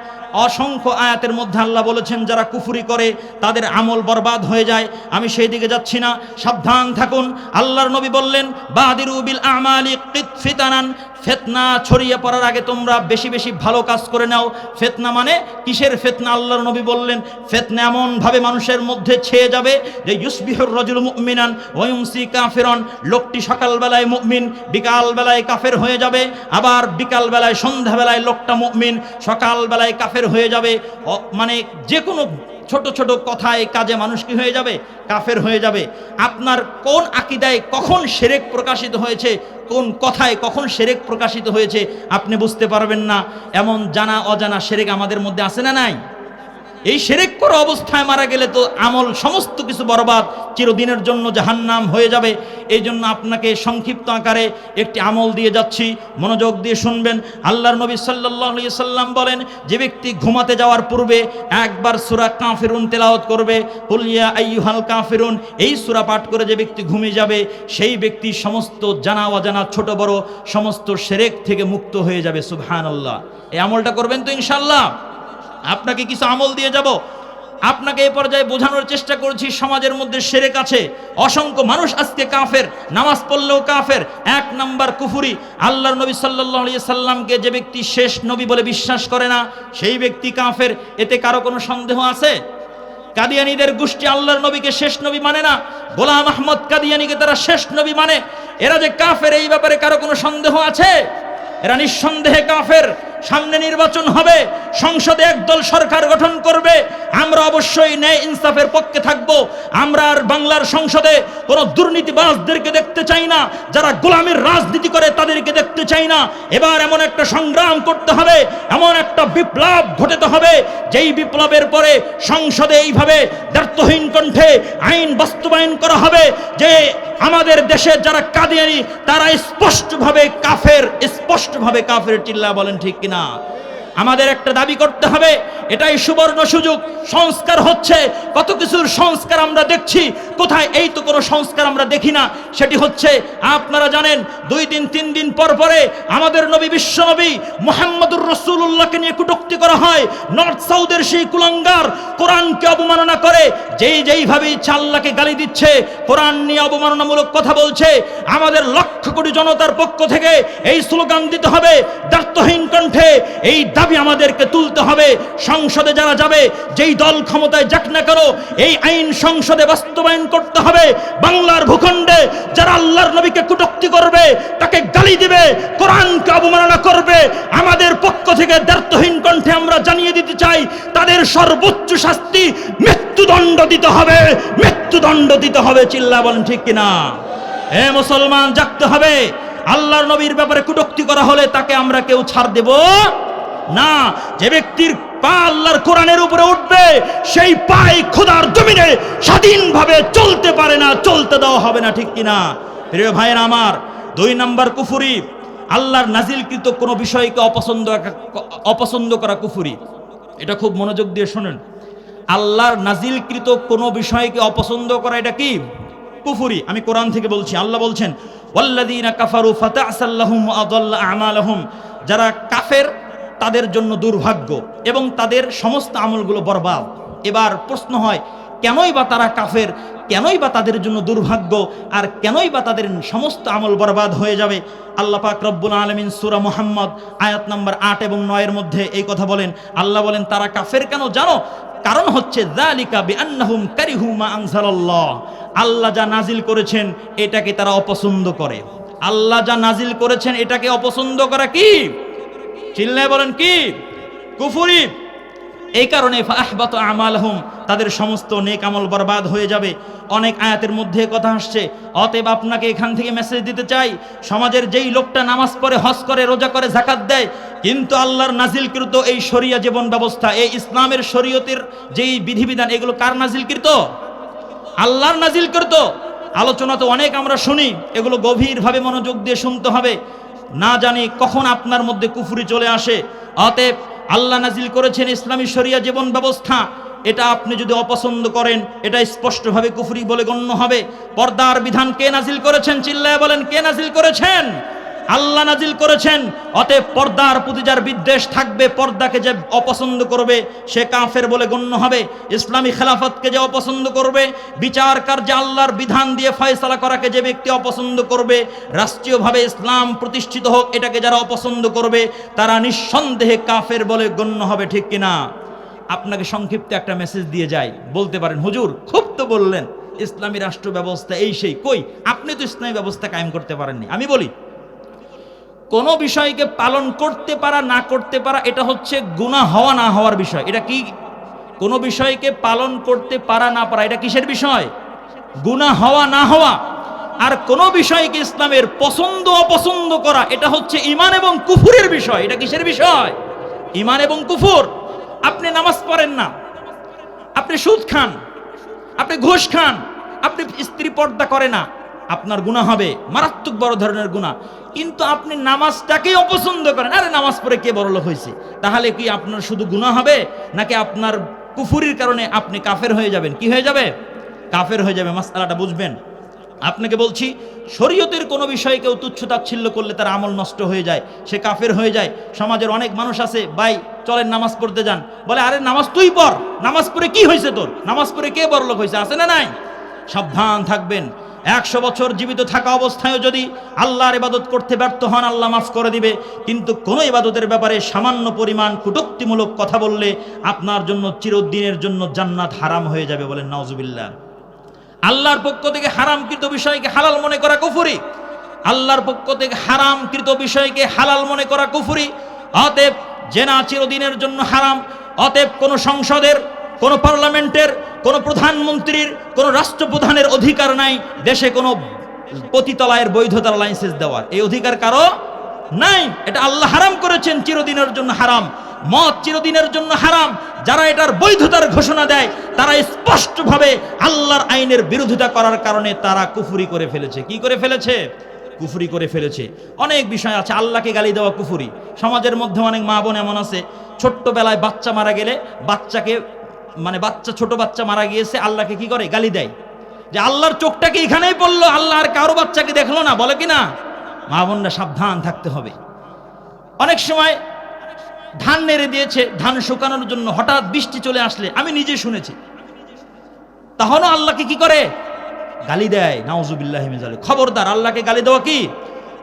অসংখ্য আয়াতের মধ্যে আল্লাহ বলেছেন যারা কুফরি করে তাদের আমল বরবাদ হয়ে যায়। আমি সেই দিকে যাচ্ছি না, সাবধান থাকুন। আল্লাহর নবী বললেন, বাদিরু বিল আমালি ফিতানান, ফিতনা ছড়িয়ে পড়ার আগে তোমরা বেশি বেশি ভালো কাজ করে নাও। ফিতনা মানে কিসের ফিতনা? আল্লাহর নবী বললেন, ফিতনা এমন ভাবে মানুষের মধ্যে ছেয়ে যাবে যে ইউসবিহুর রাজুলু মুমিনান ওয়া ইউমসি কাফিরান, লোকটি সকালবেলায় মুমিন, বিকালবেলায় কাফের হয়ে যাবে, আবার বিকালবেলায় সন্ধ্যাবেলায় লোকটা মুমিন, সকালবেলায় কাফের হয়ে যাবে। মানে যে কোনো ছোট ছোট কথায় কাজে মানুষ কি হয়ে যাবে? কাফের হয়ে যাবে। আপনার কোন আকীদায় কখন শিরক প্রকাশিত হয়েছে, কোন কথায় কখন শিরক প্রকাশিত হয়েছে আপনি বুঝতে পারবেন না। এমন জানা অজানা শিরক আমাদের মধ্যে আছে না নাই? এই শিরক করা অবস্থায় মারা গেলে তো আমল সমস্ত কিছু বরবাদ, চিরদিনের জন্য জাহান্নাম হয়ে যাবে। এই জন্য আপনাকে সংক্ষিপ্ত আকারে একটি আমল দিয়ে যাচ্ছি, মনোযোগ দিয়ে শুনবেন। আল্লাহর নবী সাল্লাল্লাহু আলাইহি সাল্লাম বলেন, যে ব্যক্তি ঘুমাতে যাওয়ার পূর্বে একবার সূরা কাফিরুন তেলাওয়াত করবে, কুল ইয়া আইয়ুহাল কাফিরুন, এই সূরা পাঠ করে যে ব্যক্তি ঘুমিয়ে যাবে, সেই ব্যক্তি সমস্ত জানা অজানা ছোট বড় সমস্ত শিরক থেকে মুক্ত হয়ে যাবে। সুবহানাল্লাহ। এই আমলটা করবেন তো ইনশাআল্লাহ? আপনাকে কিছু আমল দিয়ে যাব। আপনাকে এই পর্যায়ে বোঝানোর চেষ্টা করছি, সমাজের মধ্যে শিরক আছে, অসংখ্য মানুষ আজকে কাফের, নামাজ পড়লেও কাফের। এক নাম্বার কুফরি। আল্লাহর নবী সাল্লাল্লাহু আলাইহি সাল্লামকে যে ব্যক্তি শেষ নবী বলে বিশ্বাস করে না, সেই ব্যক্তি কাফের। এতে কারো কোনো সন্দেহ আছে? কাদিয়ানীদের গোষ্ঠী আল্লাহর নবীকে শেষ নবী মানে না, গোলাম আহমদ কাদিয়ানীকে তারা শেষ নবী মানে। এরা যে কাফের, এই ব্যাপারে কারো কোনো সন্দেহ আছে? এরা নিঃসন্দেহে কাফের। সামনে নির্বাচন হবে, সংসদে একদল সরকার গঠন করবে, আমরা অবশ্যই ন্যায় ইনসাফের পক্ষে থাকব। আমরা আর বাংলার সংসদে কোনো দুর্নীতিবাজদেরকে দেখতে চাই না, যারা গোলামের রাজনীতি করে তাদেরকে দেখতে চাই না। এবার এমন একটা সংগ্রাম করতে হবে, এমন একটা বিপ্লব ঘটাতে হবে, যেই বিপ্লবের পরে সংসদে এইভাবে দ্ব্যর্থহীন কণ্ঠে আইন বাস্তবায়ন করা হবে যে আমাদের দেশে যারা কাদিয়ানী তারা স্পষ্টভাবে কাফের, স্পষ্টভাবে কাফের। চিল্লা বলেন ঠিক কিনা? আমাদের একটা দাবি করতে হবে, এটাই সুবর্ণ সুযোগ। সংস্কার হচ্ছে, কত কিছুর সংস্কার আমরা দেখছি, কোথায় এই তো কোনো সংস্কার আমরা দেখি না। সেটি হচ্ছে, আপনারা জানেন 2 দিন 3 দিন পর পরে আমাদের নবী বিশ্ব নবী মুহাম্মদুর রাসূলুল্লাহকে নিয়ে কটূক্তি করা হয়। নর্থ সাউথের সেই কুলাঙ্গার কোরআনকে অবমাননা করে, যেইভাবে আল্লাহকে গালি দিচ্ছে, কোরআন নিয়ে অবমাননামূলক কথা বলছে। আমাদের লক্ষ কোটি জনতার পক্ষ থেকে এই স্লোগান দিতে হবে, দ্ব্যর্থহীন কণ্ঠে এই দাবি আমাদেরকে তুলতে হবে। সংসদে যারা যাবে, যেই দল ক্ষমতায় যাক না কেন, এই আইন সংসদে বাস্তবায়ন করতে হবে। বাংলার ভূখণ্ডে যারা আল্লাহর নবীকে কটূক্তি করবে, তাকে গালি দিবে, কোরআনকে অবমাননা করবে, আমাদের পক্ষ থেকে দ্ব্যর্থহীন কণ্ঠে আমরা জানিয়ে দিতে চাই, তাদের সর্বোচ্চ শাস্তি মৃত্যুদণ্ড দিতে হবে, মৃত্যুদণ্ড দিতে হবে। চিল্লা বলেন ঠিক কিনা? হে মুসলমান, জাগতে হবে। আল্লাহর নবীর ব্যাপারে কটূক্তি করা হলে তাকে আমরা কেউ ছাড় দেব না। যে ব্যক্তির পা আল্লাহর কোরআনের উপরে উঠবে, সেই পায়ে খোদার জমিনে স্বাধীনভাবে চলতে পারে না, চলতে দেওয়া হবে না। ঠিক কিনা? প্রিয় ভাইয়েরা আমার, 2 নম্বর কুফরি, আল্লাহর নাজিলকৃত কোনো বিষয়কে অপছন্দ করা কুফরি। এটা খুব মনোযোগ দিয়ে শুনেন। আল্লাহর নাজিলকৃত কোনো বিষয়কে অপছন্দ করা, এটা কি? কুফরি। আমি কোরআন থেকে বলছি, আল্লাহ বলছেন, ওয়াল্লাযীনা কাফারু ফাতা'সাল্লাহুম ওয়া আযাল্লা আমালাহুম। যারা কাফের তাদের জন্য দুর্ভাগ্য এবং তাদের সমস্ত আমলগুলো বরবাদ। এবার প্রশ্ন হয়, কেনই বা তারা কাফের, কেনই বা তাদের জন্য দুর্ভাগ্য, আর কেনই বা তাদের সমস্ত আমল বরবাদ হয়ে যাবে? আল্লাহ পাক রব্বুল আলামিন সূরা মুহাম্মদ আয়াত নাম্বার 8 এবং 9 এর মধ্যে এই কথা বলেন। আল্লাহ বলেন, তারা কাফের কেন জানো? কারণ হচ্ছে যালিকা বিআন্নাহুম কারিহু মা আনজালাল্লাহ। আল্লাহ যা নাজিল করেছেন এটাকে তারা অপছন্দ করে। আল্লাহ যা নাজিল করেছেন এটাকে অপছন্দ করা কি? চিল্লায় বলেন কি? কুফরি। এই কারণে ফাহবাতু আমালহুম, তাদের সমস্ত নেক আমল বরবাদ হয়ে যাবে। অনেক আয়াতের মধ্যে কথা আসছে। অতএব আপনাকে এখান থেকে মেসেজ দিতে চাই, সমাজের যেই লোকটা নামাজ পড়ে, হজ করে, রোজা করে, যাকাত দেয়, কিন্তু আল্লাহর নাজিলকৃত এই শরিয়া জীবন ব্যবস্থা, এই ইসলামের শরীয়তের যেই বিধিবিধান, এগুলো কার নাজিলকৃত? আল্লাহর নাজিলকৃত। আলোচনা তো অনেক আমরা শুনি, এগুলো গভীরভাবে মনোযোগ দিয়ে শুনতে হবে। না জানি কখন আপনার মধ্যে কুফরি চলে আসে। অতএব আল্লাহ নাজিল করেছেন ইসলামী শরিয়া জীবন ব্যবস্থা, এটা আপনি যদি অপছন্দ করেন, এটা স্পষ্টভাবে কুফরি বলে গণ্য হবে। পর্দার বিধান কে নাজিল করেছেন? চিল্লায় বলেন, কে নাজিল করেছেন? আল্লাহ নাজিল করেছেন। অতএব পর্দার প্রতি যার বিদ্বেষ থাকবে, পর্দাকে যে অপছন্দ করবে, সে কাফের বলে গণ্য হবে। ইসলামী খেলাফতকে যে অপছন্দ করবে, বিচার কার্যে আল্লাহর বিধান দিয়ে ফয়সালা করাকে যে ব্যক্তি অপছন্দ করবে, রাষ্ট্রীয়ভাবে ইসলাম প্রতিষ্ঠিত হোক, এটাকে যারা অপছন্দ করবে, তারা নিঃসন্দেহে কাফের বলে গণ্য হবে। ঠিক কিনা? আপনাকে সংক্ষিপ্ত একটা মেসেজ দিয়ে যাই। বলতে পারেন, হুজুর খুব তো বললেন ইসলামী রাষ্ট্র ব্যবস্থা এই সেই, কই আপনি তো ইসলামী ব্যবস্থা কায়েম করতে পারেননি। আমি বলি, কোন বিষয়কে পালন করতে পারা না করতে পারা, এটা হচ্ছে গুনাহ হওয়া না হওয়ার বিষয়। এটা কি? কোন বিষয়কে পালন করতে পারা না পারা, এটা কিসের বিষয়? গুনাহ হওয়া না হওয়া। আর কোন বিষয়কে ইসলামের পছন্দ অপছন্দ করা, এটা হচ্ছে ঈমান এবং কুফরের বিষয়। এটা কিসের বিষয়? ঈমান এবং কুফর। আপনি নামাজ পড়েন না, আপনি সুদ খান, আপনি ঘুষ খান, আপনি স্ত্রী পর্দা করে না, আপনার গুনাহ হবে, মারাত্মক বড় ধরনের গুনাহ। কিন্তু আপনি নামাজটাকেই অপছন্দ করেন, আরে নামাজ পড়ে কে বড়লোক হয়েছে, তাহলে কি আপনার শুধু গুনাহ হবে, নাকি আপনার কুফরির কারণে আপনি কাফের হয়ে যাবেন? কি হয়ে যাবে? কাফের হয়ে যাবে। মাসআলাটা বুঝবেন। আপনাকে বলছি, শরীয়তের কোনো বিষয়ে কেউ তুচ্ছ-তাচ্ছিল্য করলে তার আমল নষ্ট হয়ে যায়, সে কাফের হয়ে যায়। সমাজের অনেক মানুষ আছে, ভাই চলেন নামাজ পড়তে যান, বলে আরে নামাজ তুই পড়, নামাজ পড়ে কি হয়েছে তোর, নামাজ পড়ে কে বড়লোক হয়েছে, আছে না নাই? সাবধান থাকবেন। 100 বছর জীবিত থাকা অবস্থায়ও যদি আল্লাহর ইবাদত করতে ব্যর্থ হন, আল্লাহ মাফ করে দিবে। কিন্তু কোন ইবাদতের ব্যাপারে সামান্য পরিমাণ কটূক্তিমূলক কথা বললে আপনার জন্য চিরদিনের জন্য জান্নাত হারাম হয়ে যাবে। বলেন নাউজুবিল্লাহ। আল্লাহর পক্ষ থেকে হারামকৃত বিষয়কে হালাল মনে করা কুফরি। আল্লাহর পক্ষ থেকে হারামকৃত বিষয়কে হালাল মনে করা কুফরি। অতএব জেনা চিরদিনের জন্য হারাম। অতএব কোন সংসদের, কোন পার্লামেন্টের, কোন প্রধানমন্ত্রীর, কোন রাষ্ট্রপ্রধানের অধিকার নাই দেশে কোন পতিতালয়ের বৈধতার লাইসেন্স দেওয়ার। এই অধিকার কারো নাই। এটা আল্লাহ হারাম করেছেন, চিরদিনের জন্য হারাম। মদ চিরদিনের জন্য হারাম। যারা এটার বৈধতার ঘোষণা দেয় তারা স্পষ্টভাবে আল্লাহর আইনের বিরোধিতা করার কারণে তারা কুফরি করে ফেলেছে। কি করে ফেলেছে? কুফরি করে ফেলেছে। অনেক বিষয় আছে। আল্লাহকে গালি দেওয়া কুফরি। সমাজের মধ্যে অনেক মা বোন এমন আছে, ছোট্টবেলায় বাচ্চা মারা গেলে বাচ্চাকে, মানে ছোট বাচ্চা মারা গিয়েছে, আল্লাহকে কি করে? গালি দেয়, যে আল্লাহর চোখটাকে এখানেই পড়লো, আল্লাহ আর কারো বাচ্চাকে দেখলো না, বলে কি না? মা বোনরা সাবধান থাকতে হবে। অনেক সময় ধান নেড়ে দিয়েছে, ধান শুকানোর জন্য, হঠাৎ বৃষ্টি চলে আসলে, আমি নিজে শুনেছি, তাহলে আল্লাহকে কি করে? গালি দেয়। নাউজুবিল্লাহি মিন যালিক। খবরদার, আল্লাহকে গালি দেওয়া কি?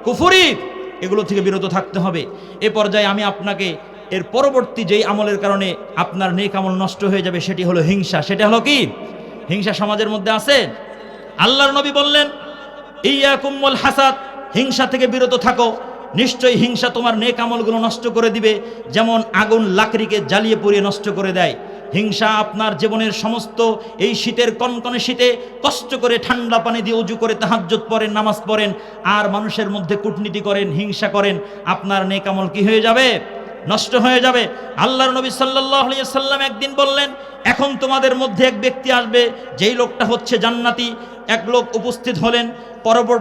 কুফরি। এগুলো থেকে বিরত থাকতে হবে। এ পর্যায়ে আমি আপনাকে এর পরবর্তী যেই আমলের কারণে আপনার নেক আমল নষ্ট হয়ে যাবে সেটি হলো হিংসা। সেটা হলো কি? হিংসা সমাজের মধ্যে আছে। আল্লাহর নবী বললেন, ইয়াকুম ওয়াল হাসাদ, হিংসা থেকে বিরত থাকো। নিশ্চয়ই হিংসা তোমার নেক আমলগুলো নষ্ট করে দিবে, যেমন আগুন লাকড়িকে জ্বালিয়ে পুড়িয়ে নষ্ট করে দেয়। হিংসা আপনার জীবনের সমস্ত, এই শীতের কনকনে শীতে কষ্ট করে ঠান্ডা পানি দিয়ে উজু করে তাহাজ্জুদ পড়েন, নামাজ পড়েন, আর মানুষের মধ্যে কূটনীতি করেন, হিংসা করেন, আপনার নেক আমল কি হয়ে যাবে? নষ্ট হয়ে যাবে। আল্লাহর নবী সাল্লাল্লাহু আলাইহি ওয়াসাল্লাম একদিন বললেন, এখন তোমাদের মধ্যে এক ব্যক্তি আসবে, যেই লোকটা হচ্ছে জান্নাতি। এক লোক উপস্থিত হলেন।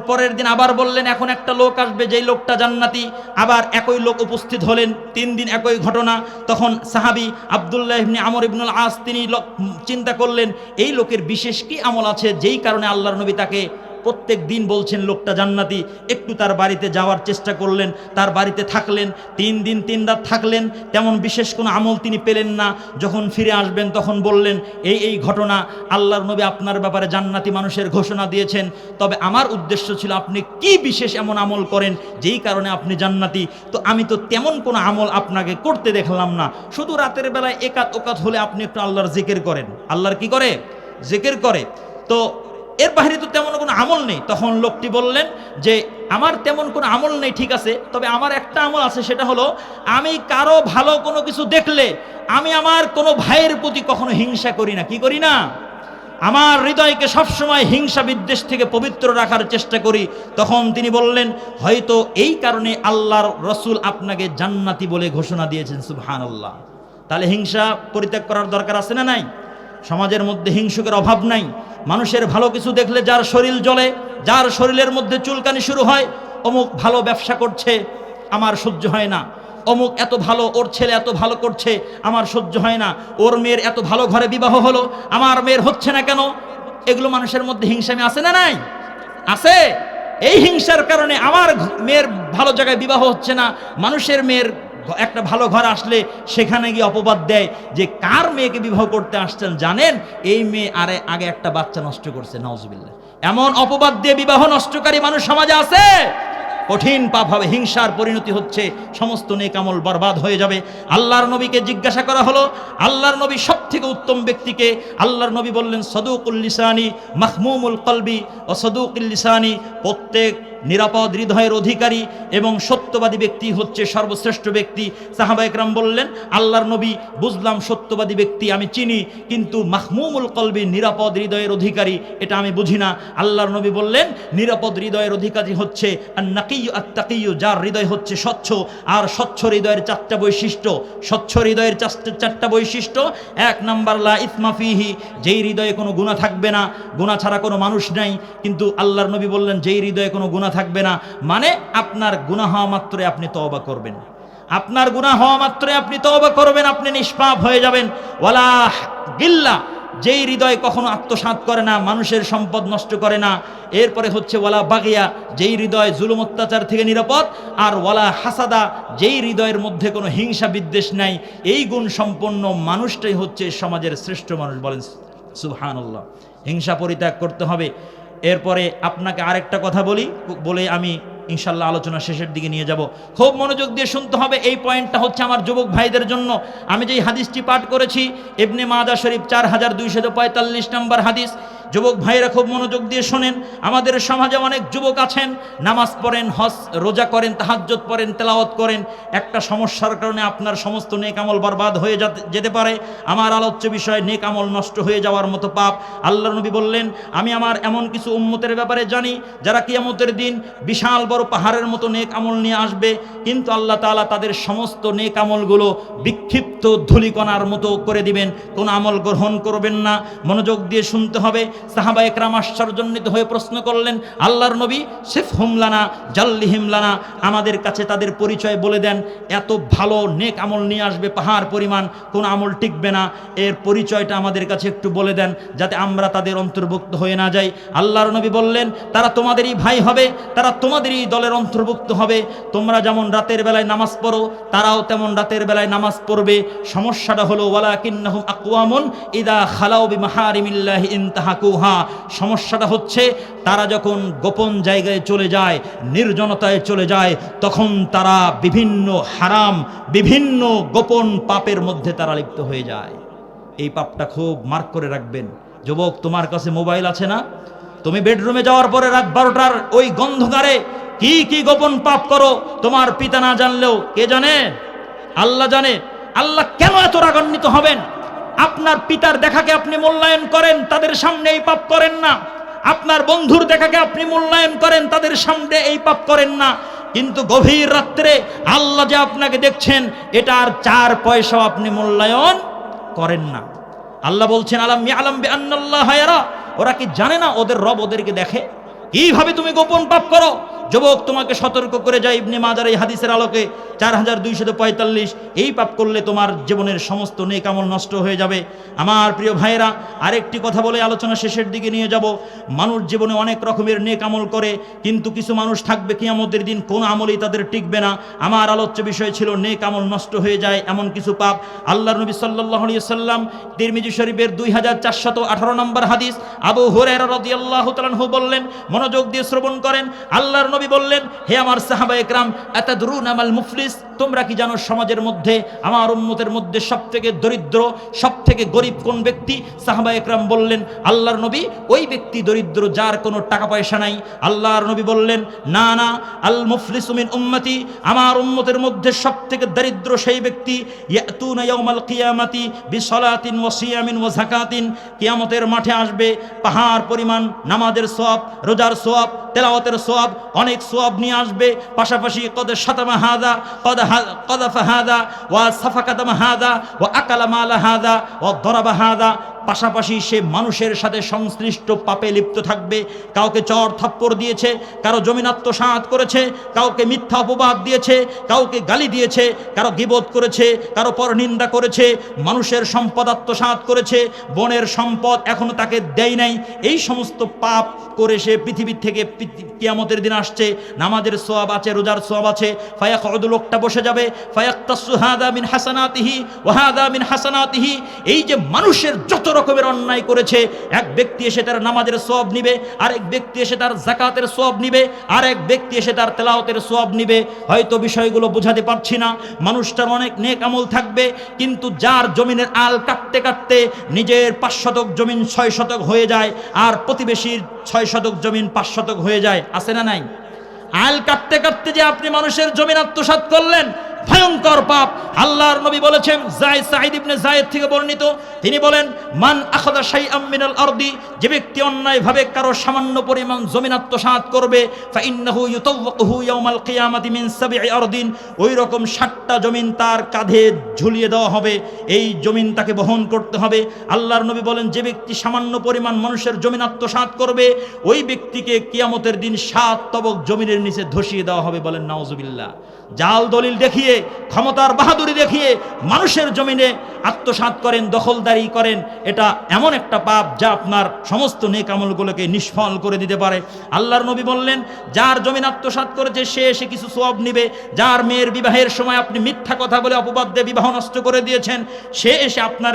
পরের দিন আবার বললেন, এখন একটা লোক আসবে, যেই লোকটা জান্নাতি। আবার একই লোক উপস্থিত হলেন। 3 দিন একই ঘটনা। তখন সাহাবী আব্দুল্লাহ ইবনে আমর ইবনুল আস তিনি চিন্তা করলেন, এই লোকের বিশেষ কি আমল আছে যেই কারণে আল্লাহর নবী তাকে প্রত্যেক দিন বলছেন লোকটা জান্নাতি। একটু তার বাড়িতে যাওয়ার চেষ্টা করলেন, তার বাড়িতে থাকলেন, 3 দিন 3 রাত থাকলেন। তেমন বিশেষ কোনো আমল তিনি পেলেন না। যখন ফিরে আসবেন তখন বললেন, এই ঘটনা, আল্লাহর নবী আপনার ব্যাপারে জান্নাতি মানুষের ঘোষণা দিয়েছেন। তবে আমার উদ্দেশ্য ছিল আপনি কি বিশেষ এমন আমল করেন যেই কারণে আপনি জান্নাতি। তো আমি তো তেমন কোনো আমল আপনাকে করতে দেখলাম না। শুধু রাতের বেলায় একাত ওকাত হলে আপনি একটু আল্লাহর জিকির করেন। আল্লাহর কি করে? জিকির করে। তো এর বাইরে তো তেমন কোনো আমল নেই। তখন লোকটি বললেন যে আমার তেমন কোনো আমল নেই, ঠিক আছে, তবে আমার একটা আমল আছে, সেটা হলো আমি কারো ভালো কোনো কিছু দেখলে আমি আমার কোনো ভাইয়ের প্রতি কখনো হিংসা করি না। কি করি না? আমার হৃদয়কে সবসময় হিংসা বিদ্বেষ থেকে পবিত্র রাখার চেষ্টা করি। তখন তিনি বললেন, হয়তো এই কারণে আল্লাহর রসুল আপনাকে জান্নাতি বলে ঘোষণা দিয়েছেন। সুবহানাল্লাহ। তাহলে হিংসা পরিত্যাগ করার দরকার আছে না নাই? সমাজের মধ্যে হিংসুকের অভাব নাই। মানুষের ভালো কিছু দেখলে যার শরীর জ্বলে, যার শরীরের মধ্যে চুলকানি শুরু হয়, অমুক ভালো ব্যবসা করছে, আমার সহ্য হয় না। অমুক এত ভালো, ওর ছেলে এত ভালো করছে, আমার সহ্য হয় না। ওর মেয়ের এত ভালো ঘরে বিবাহ হলো, আমার মেয়ের হচ্ছে না কেন? এগুলো মানুষের মধ্যে হিংসামি আছে না নাই? আছে। এই হিংসার কারণে আমার মেয়ের ভালো জায়গায় বিবাহ হচ্ছে না, মানুষের মেয়ের একটা ভালো ঘর আসলে সেখানে গিয়ে অপবাদ দেয় যে কার মেয়েকে বিবাহ করতে আসছেন জানেন, এই মেয়ে আগে একটা বাচ্চা নষ্ট করছে। নাউজুবিল্লাহ। এমন অপবাদ দিয়ে বিবাহ নষ্টকারী মানুষ সমাজে আছে। কঠিন পাপ হবে। হিংসার পরিণতি হচ্ছে সমস্ত নেক আমল বরবাদ হয়ে যাবে। আল্লাহর নবীকে জিজ্ঞাসা করা হলো, আল্লাহর নবী সবথেকে উত্তম ব্যক্তিকে? আল্লাহর নবী বললেন, সদুকুল লিসানি মাহমুমুল কলবি ও সদুকুল লিসানি। প্রত্যেক নিরাপদ হৃদয়ের অধিকারী এবং সত্যবাদী ব্যক্তি হচ্ছে সর্বশ্রেষ্ঠ ব্যক্তি। সাহাবা একরাম বললেন, আল্লাহর নবী, বুঝলাম সত্যবাদী ব্যক্তি আমি চিনি, কিন্তু মাহমুমুল কলবি নিরাপদ হৃদয়ের অধিকারী এটা আমি বুঝি না। আল্লাহর নবী বললেন, নিরাপদ হৃদয়ের অধিকারী হচ্ছে আন-নাকিয়্যু আত-তাকিয়্যু, যার হৃদয় হচ্ছে স্বচ্ছ। আর স্বচ্ছ হৃদয়ের চারটা বৈশিষ্ট্য, স্বচ্ছ হৃদয়ের চারটা বৈশিষ্ট্য। এক নাম্বার, লা ইসমা ফিহি, যেই হৃদয়ে কোনো গুনাহ থাকবে না, গুনাহ ছাড়া কোনো মানুষ নাই। কিন্তু আল্লাহর নবী বললেন, যেই হৃদয়ে কোনো গুনাহ থাকবে না, মানে আপনার গুনাহ হওয়া মাত্রই আপনি তওবা করবেন, আপনার গুনাহ হওয়া মাত্রই আপনি তওবা করবেন, আপনি নিষ্পাপ হয়ে যাবেন। ওয়ালা গিল্লা, যেই হৃদয় কখনো আত্মসাৎ করে না, মানুষের সম্পদ নষ্ট করে না। এরপরে হচ্ছে ওয়ালা বাগিয়া, যেই হৃদয় জুলুম অত্যাচার থেকে নিরাপদ। আর ওয়ালা হাসাদা, যেই হৃদয়ের মধ্যে কোনো হিংসা বিদ্বেষ নাই। এই গুণ সম্পন্ন মানুষটাই হচ্ছে সমাজের শ্রেষ্ঠ মানুষ। বলেন সুবহানাল্লাহ। হিংসা পরিত্যাগ করতে হবে। এরপরে আপনাকে আরেকটা কথা বলে আমি ইনশাল্লাহ আলোচনা শেষের দিকে নিয়ে যাব। খুব মনোযোগ দিয়ে শুনতে হবে, এই পয়েন্টটা হচ্ছে আমার যুবক ভাইদের জন্য। আমি যেই হাদিসটি পাঠ করেছি ইবনে মাজাহ শরীফ 4245 নম্বর হাদিস, যুবক ভাইরা খুব মনোযোগ দিয়ে শোনেন। আমাদের সমাজে অনেক যুবক আছেন, নামাজ পড়েন, হজ রোজা করেন, তাহাজ্জুদ পড়েন, তেলাওয়াত করেন। একটা সমস্যার কারণে আপনার সমস্ত নেক আমল বরবাদ হয়ে যেতে পারে। আমার আলোচ্য বিষয় নেক আমল নষ্ট হয়ে যাওয়ার মতো পাপ। আল্লাহর নবী বললেন, আমি আমার এমন কিছু উম্মতের ব্যাপারে জানি যারা কিয়ামতের দিন বিশাল বড় পাহাড়ের মতো নেক আমল নিয়ে আসবে, কিন্তু আল্লাহ তাআলা তাদের সমস্ত নেক আমলগুলো বিক্ষিপ্ত ধূলিকণার মতো করে দিবেন, কোন আমল গ্রহণ করবেন না। মনোযোগ দিয়ে শুনতে হবে। সাহাবা একরাম আশ্চর্যান্বিত হয়ে প্রশ্ন করলেন, আল্লাহর নবী, সিফহুম লানা জাল্লিহিম লানা, আমাদের কাছে তাদের পরিচয় বলে দেন। এত ভালো নেক আমল নিয়ে আসবে পাহাড় পরিমাণ, কোন আমল টিকবে না, এর পরিচয়টা আমাদের কাছে একটু বলে দেন, যাতে আমরা তাদের অন্তর্ভুক্ত হয়ে না যাই। আল্লাহর নবী বললেন, তারা তোমাদেরই ভাই হবে, তারা তোমাদেরই দলের অন্তর্ভুক্ত হবে। তোমরা যেমন রাতের বেলায় নামাজ পড়ো, তারাও তেমন রাতের বেলায় নামাজ পড়বে। সমস্যাটা হলো ওয়ালাকিন্নাহুম আকওয়ামুন ইদা খালাউ বিমাহারিমিল্লাহি ইনতাহাকুহা। সমস্যাটা হচ্ছে তারা যখন গোপন জায়গায় চলে যায়, নির্জনতায় চলে যায়, তখন তারা বিভিন্ন হারাম, বিভিন্ন গোপন পাপের মধ্যে তারা লিপ্ত হয়ে যায়। এই পাপটা খুব মার্ক করে রাখবেন। যুবক, তোমার কাছে মোবাইল আছে না? তুমি বেডরুমে যাওয়ার পরে রাত 12টার ওই গন্ধকারে কি কি গোপন পাপ করো, তোমার পিতা না জানলেও কে জানে? আল্লাহ জানে। আল্লাহ কেন এত রাগান্বিত হবেন? আপনার পিতার দেখাকে আপনি মূল্যায়ন করেন, তাদের সামনে এই পাপ করেন না। আপনার বন্ধুর দেখাকে আপনি মূল্যায়ন করেন, তাদের সামনে এই পাপ করেন না। কিন্তু গভীর রাত্রে আল্লাহ যে আপনাকে দেখছেন, এটার 4 পয়সাও আপনি মূল্যায়ন করেন না। আল্লাহ বলছেন, আলাম ইয়ালাম বিআন্নাল্লাহা ইয়ারা, ওরা কি জানে না ওদের রব ওদেরকে দেখে? কিভাবে তুমি গোপন পাপ করো? যুবক, তোমাকে সতর্ক করে যায় ইবনে মাজার এই হাদিসের আলোকে 4245, এই পাপ করলে তোমার জীবনের সমস্ত নেক আমল নষ্ট হয়ে যাবে। আমার প্রিয় ভাইয়েরা, আরেকটি কথা বলে আলোচনা শেষের দিকে নিয়ে যাব। মানুষ জীবনে অনেক রকমের নেক আমল করে, কিন্তু কিছু মানুষ থাকবে কিয়ামতের দিন কোন আমলই তাদের টিকবে না। আমার আলোচ্য বিষয় ছিল নেক আমল নষ্ট হয়ে যায় এমন কিছু পাপ। আল্লাহর নবী সাল্লাল্লাহু আলাইহি ওয়াসাল্লাম তিরমিজি শরীফের 2418 নম্বর হাদিস, আবু হুরায়রা রাদিয়াল্লাহু তাআলা আনহু বললেন, মনোযোগ দিয়ে শ্রবণ করেন। আল্লাহর নবী বললেন, হে আমার সাহাবা একরাম, আতাদরুনা মাল মুফলিস, তোমরা কি জানো সমাজের মধ্যে, আমার উম্মতের মধ্যে সবথেকে দরিদ্র, সবথেকে গরিব কোন ব্যক্তি? সাহাবা একরাম বললেন, আল্লাহর নবী, ওই ব্যক্তি দরিদ্র যার কোনো টাকা পয়সা নাই। আল্লাহর নবী বললেন, না না, আল মুফলিসু মিন উম্মতি, আমার উম্মতের মধ্যে সবথেকে দরিদ্র সেই ব্যক্তি, ইয়াতুনা ইয়াউমাল কিয়ামাতি বিসলাতিন ওয়া সিয়ামিন ওয়া যাকাতিন, কিয়ামতের মাঠে আসবে পাহাড় পরিমাণ নামাজের সওয়াব, রোজার সওয়াব, তেলাওয়াতের সওয়াব, অনেক সওয়াব নিয়ে আসবে। পাশাপাশি কদ শাতামা হাদা, কদাফা হাদা, ওয়া সাফাকাতামা হাদা, ওয়া আকালা মালা হাদা, ওয়া দরাবা হাদা। পাশাপাশি সে মানুষের সাথে সংশ্লিষ্ট পাপে লিপ্ত থাকবে। কাউকে চর থাপ্পড় দিয়েছে, কারো জমিন আত্মসাৎ করেছে, কাউকে মিথ্যা অপবাদ দিয়েছে, কাউকে গালি দিয়েছে, কারো গীবত করেছে, কারো পরনিন্দা করেছে, মানুষের সম্পদ আত্মসাৎ করেছে, বনের সম্পদ এখনো তাকে দেয় নাই। এই সমস্ত পাপ করে সে পৃথিবীর থেকে কিয়ামতের দিন আসছে, নামাজের সওয়াব আছে, রোজার সওয়াব আছে। ফায়াকউদু, লোকটা বসে যাবে, ফায়াক্তাসু হাদা মিন হাসানাতিহি ওয়া হাদা মিন হাসানাতিহি। এই যে মানুষের যত রকমের অন্যায় করেছে, এক ব্যক্তি এসে তার নামাজের সওয়াব নিবে, আরেক ব্যক্তি এসে তার যাকাতের সওয়াব নিবে, আরেক ব্যক্তি এসে তার তেলাওয়াতের সওয়াব নিবে। হয়তো বিষয়গুলো বোঝাতে পারছি না। মানুষটার অনেক নেক আমল থাকবে, কিন্তু যার জমিনের আল কাটতে কাটতে নিজের 5 শতক জমিন 6 শতক হয়ে যায়, আর প্রতিবেশীর 6 শতক জমিন 5 শতক হয়ে যায়, আছে না নাই? আইল কাটতে কাটতে যে আপনি মানুষের জমিন আত্মসাৎ করলেন, ভয়ঙ্কর পাপ। আল্লাহর নবী বলেছেন, সাঈদ ইবনে যায়েদ থেকে বর্ণিত, তিনি বলেন, মান আখাযা শাইআম মিনাল আরদি, যে ব্যক্তি অন্যায়ভাবে কারো সামান্য পরিমাণ জমিন আত্মসাৎ করবে, ফাইন্নাহু ইউতাওয়াকুহু ইয়াওমাল কিয়ামাতি মিন সাবঈ আরদিন, ওই রকম 7টা জমিন তার কাঁধে ঝুলিয়ে দেওয়া হবে, এই জমিন তাকে বহন করতে হবে। আল্লাহর নবী বলেন, যে ব্যক্তি সামান্য পরিমাণ মানুষের জমিন আত্মসাৎ করবে, ওই ব্যক্তিকে কিয়ামতের দিন 7 তবক জমিনের নিচে ধসিয়ে দেওয়া হবে। বলেন নাউজুবিল্লাহ। জাল দলিল দেখিয়ে, ক্ষমতার বাহাদুরি দেখিয়ে মানুষের জমিনে আত্মসাৎ করেন, দখলদারি করেন, এটা এমন একটা পাপ যা আপনার সমস্ত নেক আমলগুলোকে নিষ্ফল করে দিতে পারে। আল্লাহর নবী বললেন, যার জমিন আত্মসাৎ করেছে সে এসে কিছু সওয়াব নিবে। যার মেয়ের বিবাহের সময় আপনি মিথ্যা কথা বলে অপবাদ দিয়ে বিবাহ নষ্ট করে দিয়েছেন, সে এসে আপনার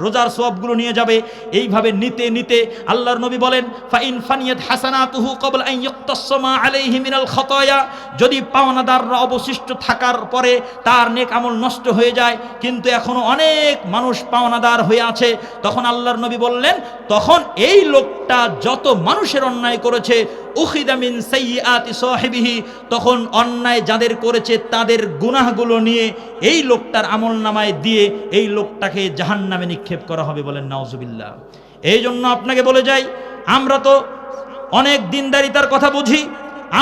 রোজার সওয়াবগুলো নিয়ে যাবে। এইভাবে নিতে নিতে আল্লাহর নবী বলেন, ফাইন ফানিয়াত হাসানাতুহু ক্বাবলা আন ইয়াক্তাসমা আলাইহি মিনাল খাতায়া, যদি পাওনাদাররা অবশিষ্ট থাকার পরে তার নেক আমল নষ্ট হয়ে যায়, কিন্তু এখনো অনেক মানুষ পাওনাদার হয়ে আছে, তখন আল্লাহর নবী বললেন, তখন এই লোকটা যত মানুষের অন্যায় করেছে, উখিদা মিন সাইয়্যাতি সাহিবিহি, তখন অন্যায় যাদের করেছে তাদের গুনাহগুলো নিয়ে এই লোকটার আমলনামায় দিয়ে এই লোকটাকে জাহান্নামে নিক্ষেপ করা হবে। বলেন নাউজুবিল্লাহ। এই জন্য আপনাকে বলে যাই, আমরা তো অনেক দিনদারিতার কথা বুঝি,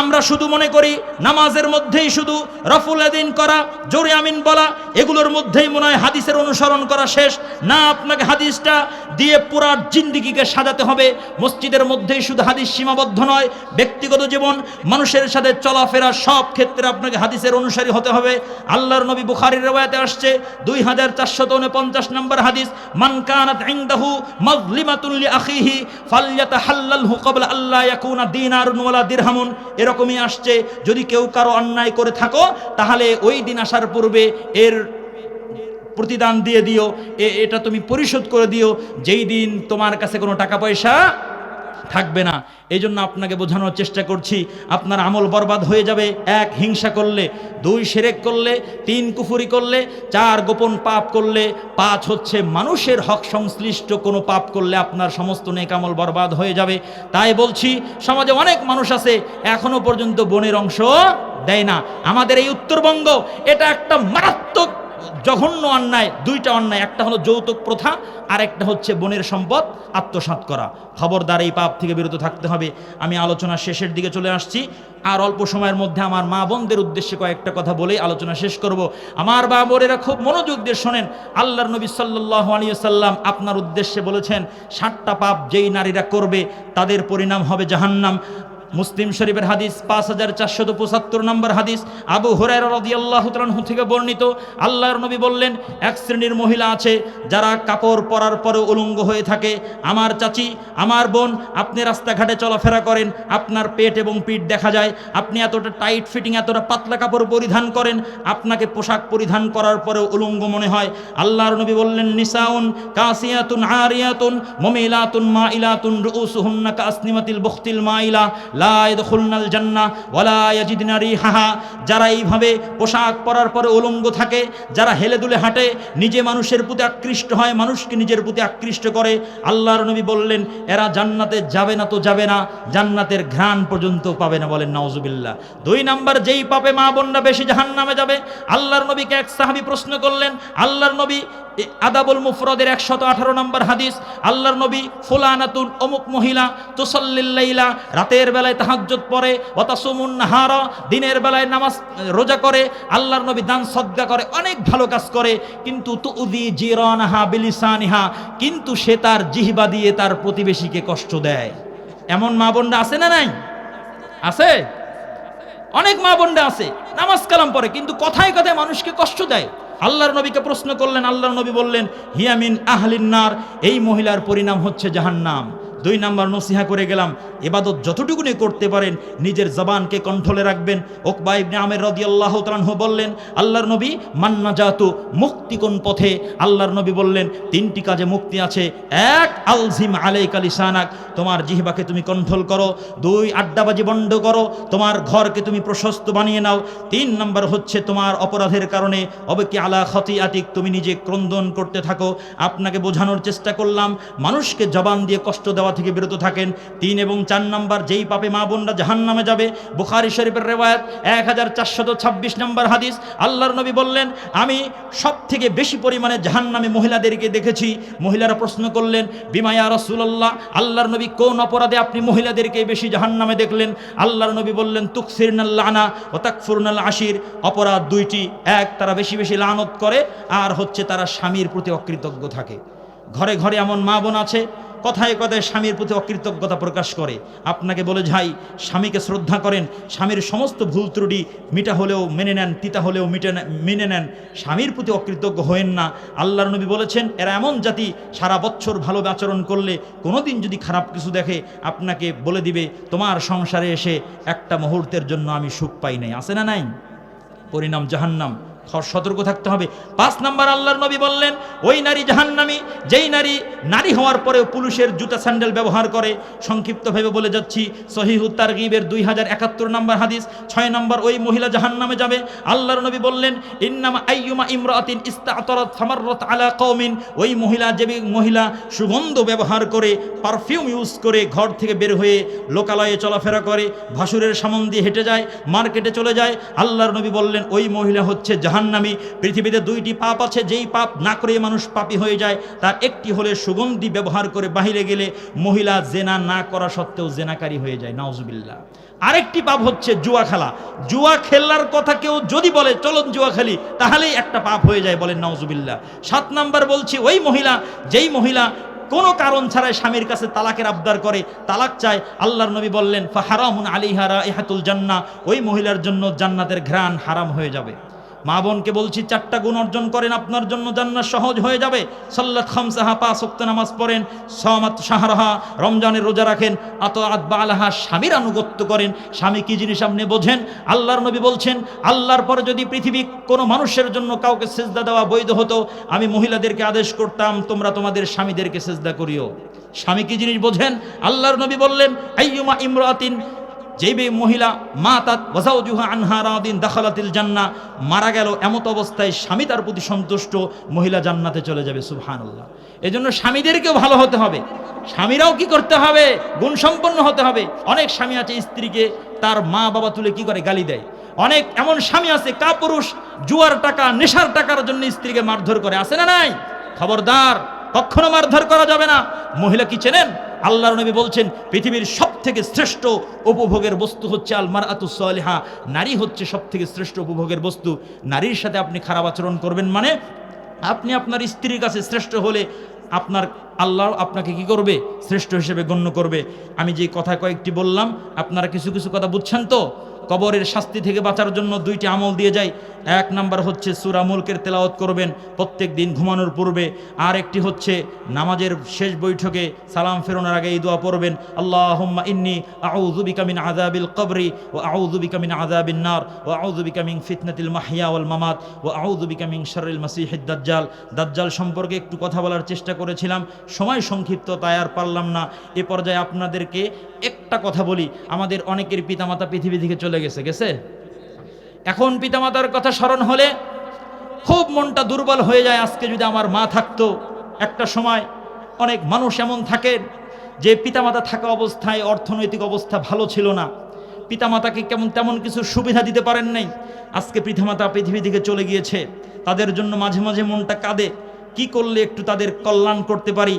আমরা শুধু মনে করি নামাজের মধ্যেই শুধু রফুল আদিন করা, জোরে আমিন বলা, এগুলোর মধ্যেই মনে হয় হাদিসের অনুসরণ করা শেষ। না, আপনাকে হাদিসটা দিয়ে পুরা জিন্দেগিকে সাজাতে হবে। মসজিদের মধ্যেই শুধু হাদিস সীমাবদ্ধ নয়, ব্যক্তিগত জীবন, মানুষের সাথে চলাফেরা, সব ক্ষেত্রে আপনাকে হাদিসের অনুসারী হতে হবে। আল্লাহর নবী বুখারীর riwayate আসছে 2449 নম্বর হাদিস, মান কানাত ইনদাহু মাজলিমাতুন লি আখিহি ফালইয়াতাহাল্লালহু ক্বাবলা আল্লা ইয়াকুনা দিনারুন ওয়ালা দিরহামুন। এরকমই আসছে, যদি কেউ কারো অন্যায় করে থাকো তাহলে ওই দিন আসার পূর্বে এর প্রতিদান দিয়ে দিও, এটা তুমি পরিশোধ করে দিও, যেই দিন তোমার কাছে কোনো টাকা পয়সা থাকবে না। এই জন্য আপনাকে বোঝানোর চেষ্টা করছি, আপনার আমল বরবাদ হয়ে যাবে। 1 হিংসা করলে, 2 শিরক করলে, 3 কুফরি করলে, 4 গোপন পাপ করলে, 5 হচ্ছে মানুষের হক সংশ্লিষ্ট কোনো পাপ করলে আপনার সমস্ত নেক আমল বরবাদ হয়ে যাবে। তাই বলছি, সমাজে অনেক মানুষ আছে এখনো পর্যন্ত বনের অংশ দেয় না। আমাদের এই উত্তরবঙ্গ, এটা একটা মারাত্মক জঘন্য অন্যায়। 2টা অন্যায়, একটা হলো যৌতুক প্রথা, আর একটা হচ্ছে বনের সম্পদ আত্মসাৎ করা। খবরদার, এই পাপ থেকে বিরত থাকতে হবে। আমি আলোচনা শেষের দিকে চলে আসছি, আর অল্প সময়ের মধ্যে আমার মা বোনদের উদ্দেশ্যে কয়েকটা কথা বলেই আলোচনা শেষ করব। আমার মা বোনেরা খুব মনোযোগ দিয়ে শোনেন, আল্লাহর নবী সাল্লাল্লাহু আলাইহি ওয়াসাল্লাম আপনার উদ্দেশ্যে বলেছেন, 7টা পাপ যেই নারীরা করবে তাদের পরিণাম হবে জাহান্নাম। মুসলিম শরীফের হাদিস 5475 নম্বর হাদিস, আবু হুরায়রা রাদিয়াল্লাহু তাআলা আনহু থেকে বর্ণিত, আল্লাহর নবী বললেন, এক শ্রেণীর মহিলা আছে যারা কাপড় পরার পরে উলঙ্গ হয়ে থাকে। আমার চাচি, আমার বোন, আপনি রাস্তাঘাটে চলাফেরা করেন, আপনার পেট এবং পিঠ দেখা যায়, আপনি এতটা টাইট ফিটিং, এতটা পাতলা কাপড় পরিধান করেন, আপনাকে পোশাক পরিধান করার পরেও উলঙ্গ মনে হয়। আল্লাহর নবী বললেন, নিসাউন কাসিয়াতুন আরিয়াতুন মুমিলাতুন মাইলাতুন রুউসুহুন্না কাসনিমাতিল বুখতিল মাইলা লা ইয়াদখুলনাল জান্নাহ ওয়ালা ইয়াজিদনা রিহাহা। যারা এইভাবে পোশাক পরার পরে উলঙ্গ থাকে, যারা হেলে দুলে হাঁটে, নিজে মানুষের প্রতি আকৃষ্ট হয়, মানুষকে নিজের প্রতি আকৃষ্ট করে, আল্লাহর নবী বললেন, এরা জান্নাতে যাবে না তো যাবে না, জান্নাতের ঘ্রাণ পর্যন্ত পাবে না। বলেন নাউজুবিল্লাহ। 2 নাম্বার, যেই পাপে মা বোনরা বেশি জাহান্নামে যাবে, আল্লাহর নবীকে এক সাহাবী প্রশ্ন করলেন। আল্লাহর নবী আদাবুল মুফরাদের 118 নম্বর হাদিস, আল্লাহর নবী, ফুলানাতুন, অমুক মহিলা, তুসাল্লিল লাইলা, রাতের বেলায় তাহাজ্জুদ পড়ে, ওয়া তাসুমুন নাহারা, দিনের বেলায় নামাজ রোজা করে, আল্লাহর নবী দান সদকা করে, অনেক ভালো কাজ করে, কিন্তু তুউযি জিরানাহা বিলিসানিহা, কিন্তু সে তার জিহ্বা দিয়ে তার প্রতিবেশীকে কষ্ট দেয়। এমন মা বোনরা আছে না নাই? আছে, অনেক মা বোনরা আছে, নামাজ কালাম পড়ে, কিন্তু কথায় কথায় মানুষকে কষ্ট দেয়। আল্লাহর নবীকে প্রশ্ন করলেন, আল্লাহর নবী বললেন, হিয়া মিন আহলিন নার, এই মহিলার পরিণাম হচ্ছে জাহান্নাম। 2 নাম্বার নসিহা করে গেলাম, ইবাদত যতটুকুনি করতে পারেন নিজের জবানকে কন্ট্রোলে রাখবেন। উকবা ইবনে আমির রাদিয়াল্লাহু তাআলা আনহু বললেন, আল্লাহর নবী, মান নাজাতু, মুক্তি কোন পথে? আল্লাহর নবী বললেন, 3টি কাজে মুক্তি আছে। 1, আলজিম আলাইকা লিসানাক, তোমার জিহ্বাকে তুমি কন্ট্রোল করো। 2, আড্ডাবাজি বন্ধ করো, তোমার ঘরকে তুমি প্রশস্ত বানিয়ে নাও। 3 নাম্বার হচ্ছে, তোমার অপরাধের কারণে অবকি আলা খতিআতিক, তুমি নিজে ক্রন্দন করতে থাকো। আপনাকে বোঝানোর চেষ্টা করলাম, মানুষকে জবান দিয়ে কষ্ট দেওয়া থেকে বিরত থাকেন। 3 এবং 4 নাম্বার, যেই পাপে মা বোনরা জাহান্নামে যাবে, বুখারী শরীফের রিওয়ায়াত 1426 নম্বর হাদিস, আল্লাহর নবী বললেন, আমি সব থেকে বেশি পরিমাণে জাহান্নামে মহিলাদেরকে দেখেছি। মহিলারা প্রশ্ন করলেন, বিমা ইয়া রাসূলুল্লাহ, আল্লাহর নবী কোন অপরাধে আপনি মহিলাদেরকে বেশি জাহান্নামে দেখলেন? আল্লাহর নবী বললেন, তুকসিরনাল লানা ওয়া তাকফুরনাল আশির। অপরাধ দুইটি, এক তারা বেশি বেশি লানত করে, আর হচ্ছে তারা স্বামীর প্রতি অকৃতজ্ঞ থাকে। ঘরে ঘরে এমন মা বোন আছে কথায় কথায় স্বামীর প্রতি অকৃতজ্ঞতা প্রকাশ করে। আপনাকে বলে যাই, স্বামীকে শ্রদ্ধা করেন, স্বামীর সমস্ত ভুল ত্রুটি মিঠা হলেও মেনে নেন, তিতা হলেও মেনে নেন, স্বামীর প্রতি অকৃতজ্ঞ হয়েন না। আল্লাহর নবী বলেছেন, এরা এমন জাতি, সারা বছর ভালো আচরণ করলে কোনোদিন যদি খারাপ কিছু দেখে আপনাকে বলে দিবে, তোমার সংসারে এসে একটা মুহূর্তের জন্য আমি সুখ পাই নাই। আছে না নাই? পরিণাম জাহান্নাম। সতর্ক থাকতে হবে। 5 নাম্বার, আল্লাহর নবী বললেন, ওই নারী জাহান্নামী যেই নারী হওয়ার পরেও পুরুষের জুতা স্যান্ডেল ব্যবহার করে। সংক্ষিপ্তভাবে বলে যাচ্ছি, সহিহুত তারগিবের 2071 নম্বর হাদিস। 6 নম্বর, ওই মহিলা জাহান্নামে যাবে। আল্লাহর নবী বললেন, ইন্নামা আইয়ুমা ইমরাতিন ইস্তাতারাত ফামাররাত আলা কওমিন, ওই মহিলা, যে মহিলা সুগন্ধ ব্যবহার করে, পারফিউম ইউজ করে ঘর থেকে বের হয়ে লোকালয়ে চলাফেরা করে, ভাসুরের সামন দিয়ে হেঁটে যায়, মার্কেটে চলে যায়, আল্লাহর নবী বললেন, ওই মহিলা হচ্ছে জাহান্নামী। পৃথিবীতে 2টি পাপ আছে, যেই পাপ না করে মানুষ পাপী হয়ে যায়। তার একটি হলে সুগন্ধি ব্যবহার করে বাহিরে গেলে মহিলা জেনা না করা সত্ত্বেও জেনাকারী হয়ে যায়, নাউজুবিল্লাহ। আরেকটি পাপ হচ্ছে জুয়া খেলা। জুয়া খেলার কথা কেউ যদি বলে চলুন জুয়া খেলি, তাহলেই একটা পাপ হয়ে যায়, বলেন নাউজুবিল্লাহ। 7 নাম্বার বলছি, ওই মহিলা, যেই মহিলা কোনো কারণ ছাড়াই স্বামীর কাছে তালাকের আবদার করে, তালাক চায়, আল্লাহর নবী বললেন, ফাহারামুন আলাইহা রাইহাতুল জান্নাহ, ওই মহিলার জন্য জান্নাতের ঘ্রাণ হারাম হয়ে যাবে। মা বোনকে বলছি, 4টা গুণ অর্জন করেন, আপনার জন্য জান্নাত সহজ হয়ে যাবে। সাল্লাত খামসাহা, 5 ওয়াক্ত নামাজ পড়েন, সামাত শাহরাহা, রমজানের রোজা রাখেন, আতাআত বালাহা, স্বামীর আনুগত্য করেন। স্বামী কি জিনিস আপনি বোঝেন? আল্লাহর নবী বলছেন, আল্লাহর পরে যদি পৃথিবী কোনো মানুষের জন্য কাউকে সিজদা দেওয়া বৈধ হতো, আমি মহিলাদেরকে আদেশ করতাম, তোমরা তোমাদের স্বামীদেরকে সিজদা করিও। স্বামী কি জিনিস বোঝেন? আল্লাহর নবী বললেন, আইয়ুমা ইমরাতিন, যেই মহিলা মাতাত ওয়াজাউজুহা আনহা রাদিন দাখালাতিল জান্নাহ, মারা গেল এমত অবস্থায় স্বামী তার প্রতি সন্তুষ্ট, মহিলা জান্নাতে চলে যাবে। সুবহানাল্লাহ। এজন্য স্বামীদেরকেও ভালো হতে হবে, স্বামীরাও কি করতে হবে? গুণসম্পন্ন হতে হবে। অনেক স্বামী আছে স্ত্রীকে তার মা বাবা তুলে কি করে? গালি দেয়। অনেক এমন স্বামী আছে কাপুরুষ, জুয়ার টাকা, নেশার টাকার জন্য স্ত্রীকে মারধর করে। আছে না নাই? খবরদার, কখনো মারধর করা যাবে না। মহিলা কি চেনেন? আল্লাহর নবী বলছেন, পৃথিবীর সবথেকে শ্রেষ্ঠ উপভোগের বস্তু হচ্ছে আল মারআতুস সালিহা, নারী হচ্ছে সবথেকে শ্রেষ্ঠ উপভোগের বস্তু। নারীর সাথে আপনি খারাপ আচরণ করবেন মানে আপনি আপনার স্ত্রীর কাছে শ্রেষ্ঠ হলে আপনার আল্লাহ আপনাকে কি করবে? শ্রেষ্ঠ হিসেবে গণ্য করবে। আমি যে কথা কয়েকটি বললাম, আপনারা কিছু কিছু কথা বুঝছেন তো? কবরের শাস্তি থেকে বাঁচার জন্য 2টি আমল দিয়ে যায়। 1 নাম্বার হচ্ছে সূরা মুলকের তেলাওয়াত করবেন প্রত্যেক দিন ঘুমানোর পূর্বে। আর একটি হচ্ছে নামাজের শেষ বৈঠকে সালাম ফেরানোর আগে এই দোয়া পড়বেন, আল্লাহুম্মা ইন্নী আউযু বিকা মিন আযাবিল কবরি ওয়া আউযু বিকা মিন আযাবিন নার ওয়া আউযু বিকা মিন ফিতনাতিল মাহইয়া ওয়াল মামাত ওয়া আউযু বিকা মিন শাররিল মাসিহিদ দাজ্জাল। দাজ্জাল সম্পর্কে একটু কথা বলার চেষ্টা করেছিলাম, সময় সংক্ষিপ্ত, তাই আর পারলাম না। এ পর্যায়ে আপনাদেরকে একটা কথা বলি, আমাদের অনেকের পিতামাতা পৃথিবী থেকে চলে গেছে। এখন পিতামাতার কথা স্মরণ হলে খুব মনটা দুর্বল হয়ে যায়। আজকে যদি আমার মা থাকতো। একটা সময় অনেক মানুষ এমন থাকেন যে পিতামাতা থাকা অবস্থায় অর্থনৈতিক অবস্থা ভালো ছিল না, পিতামাতাকে তেমন কিছু সুবিধা দিতে পারেন নাই। আজকে পিতামাতা পৃথিবী থেকে চলে গিয়েছে, তাদের জন্য মাঝে মাঝে মনটা কাঁদে। কি করলে একটু তাদের কল্যাণ করতে পারি,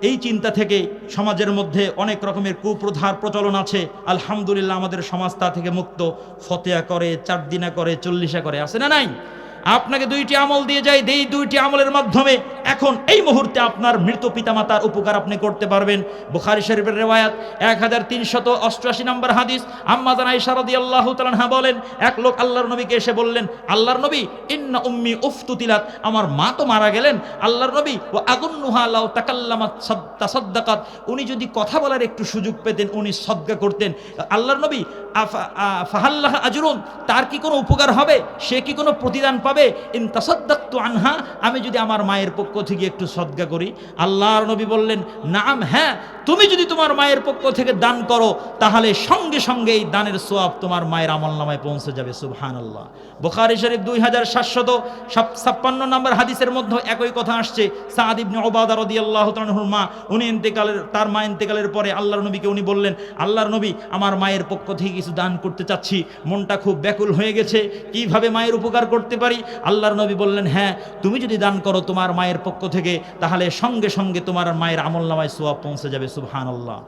এই চিন্তা থেকে সমাজের মধ্যে অনেক রকমের কুপ্রথার প্রচলন আছে। আলহামদুলিল্লাহ আমাদের সমাজ তা থেকে মুক্ত। ফতেয়া করে, 4 দিনা করে, 40 করে, আছে না নাই? আপনাকে 2টি আমল দিয়ে যায়, এই 2টি আমলের মাধ্যমে এখন এই মুহূর্তে আপনার মৃত পিতামাতার উপকার আপনি করতে পারবেন। বুখারী শরীফের রিওয়ায়াত 1388 নম্বর হাদিস। আম্মা জান আয়েশা রাদিয়াল্লাহু তাআলা আনহা বলেন, এক লোক আল্লাহর নবীকে এসে বললেন, আল্লাহর নবী, ইন্না উম্মি উফতুতিলাত, আমার মা তো মারা গেলেন। আল্লাহর নবী, ওয়া আগুন্নুহা লাউ তাকাল্লামাত তাসাদ্দাকাত, উনি যদি কথা বলার একটু সুযোগ পেতেন উনি সদকা করতেন। আল্লাহর নবী, ফাহাল্লাহা আজরুন, তার কি কোনো উপকার হবে? সে কি কোনো প্রতিদান পাবে? ইন তাসাদ্দাকতু আনহা, আমি যদি আমার মায়ের পক্ষ থেকে একটু সদকা করি? আল্লাহর নবী বললেন, নাম, হ্যাঁ, তুমি যদি তোমার মায়ের পক্ষ থেকে দান করো তাহলে সঙ্গে সঙ্গে এই দানের সোয়াব তোমার মায়ের আমলনামায় পৌঁছে যাবে। সুবহানাল্লাহ। বুখারী শরীফ 2756 নম্বর হাদিসের মধ্যে একই কথা আসছে। সাদ ইবনে উবাদা রাদিয়াল্লাহু তাআলা আনহুর মা, উনি তার মা ইন্তেকালের পরে আল্লাহর নবীকে উনি বললেন, আল্লাহর নবী, আমার মায়ের পক্ষ থেকে কিছু দান করতে চাচ্ছি, মনটা খুব ব্যাকুল হয়ে গেছে, কিভাবে মায়ের উপকার করতে পারি? আল্লাহর নবী বললেন, হ্যাঁ, তুমি যদি দান করো তোমার মায়ের পক্ষ থেকে তাহলে সঙ্গে সঙ্গে তোমার মায়ের আমলনামায় সোয়াব পৌঁছে যাবে। সুবহানাল্লাহ।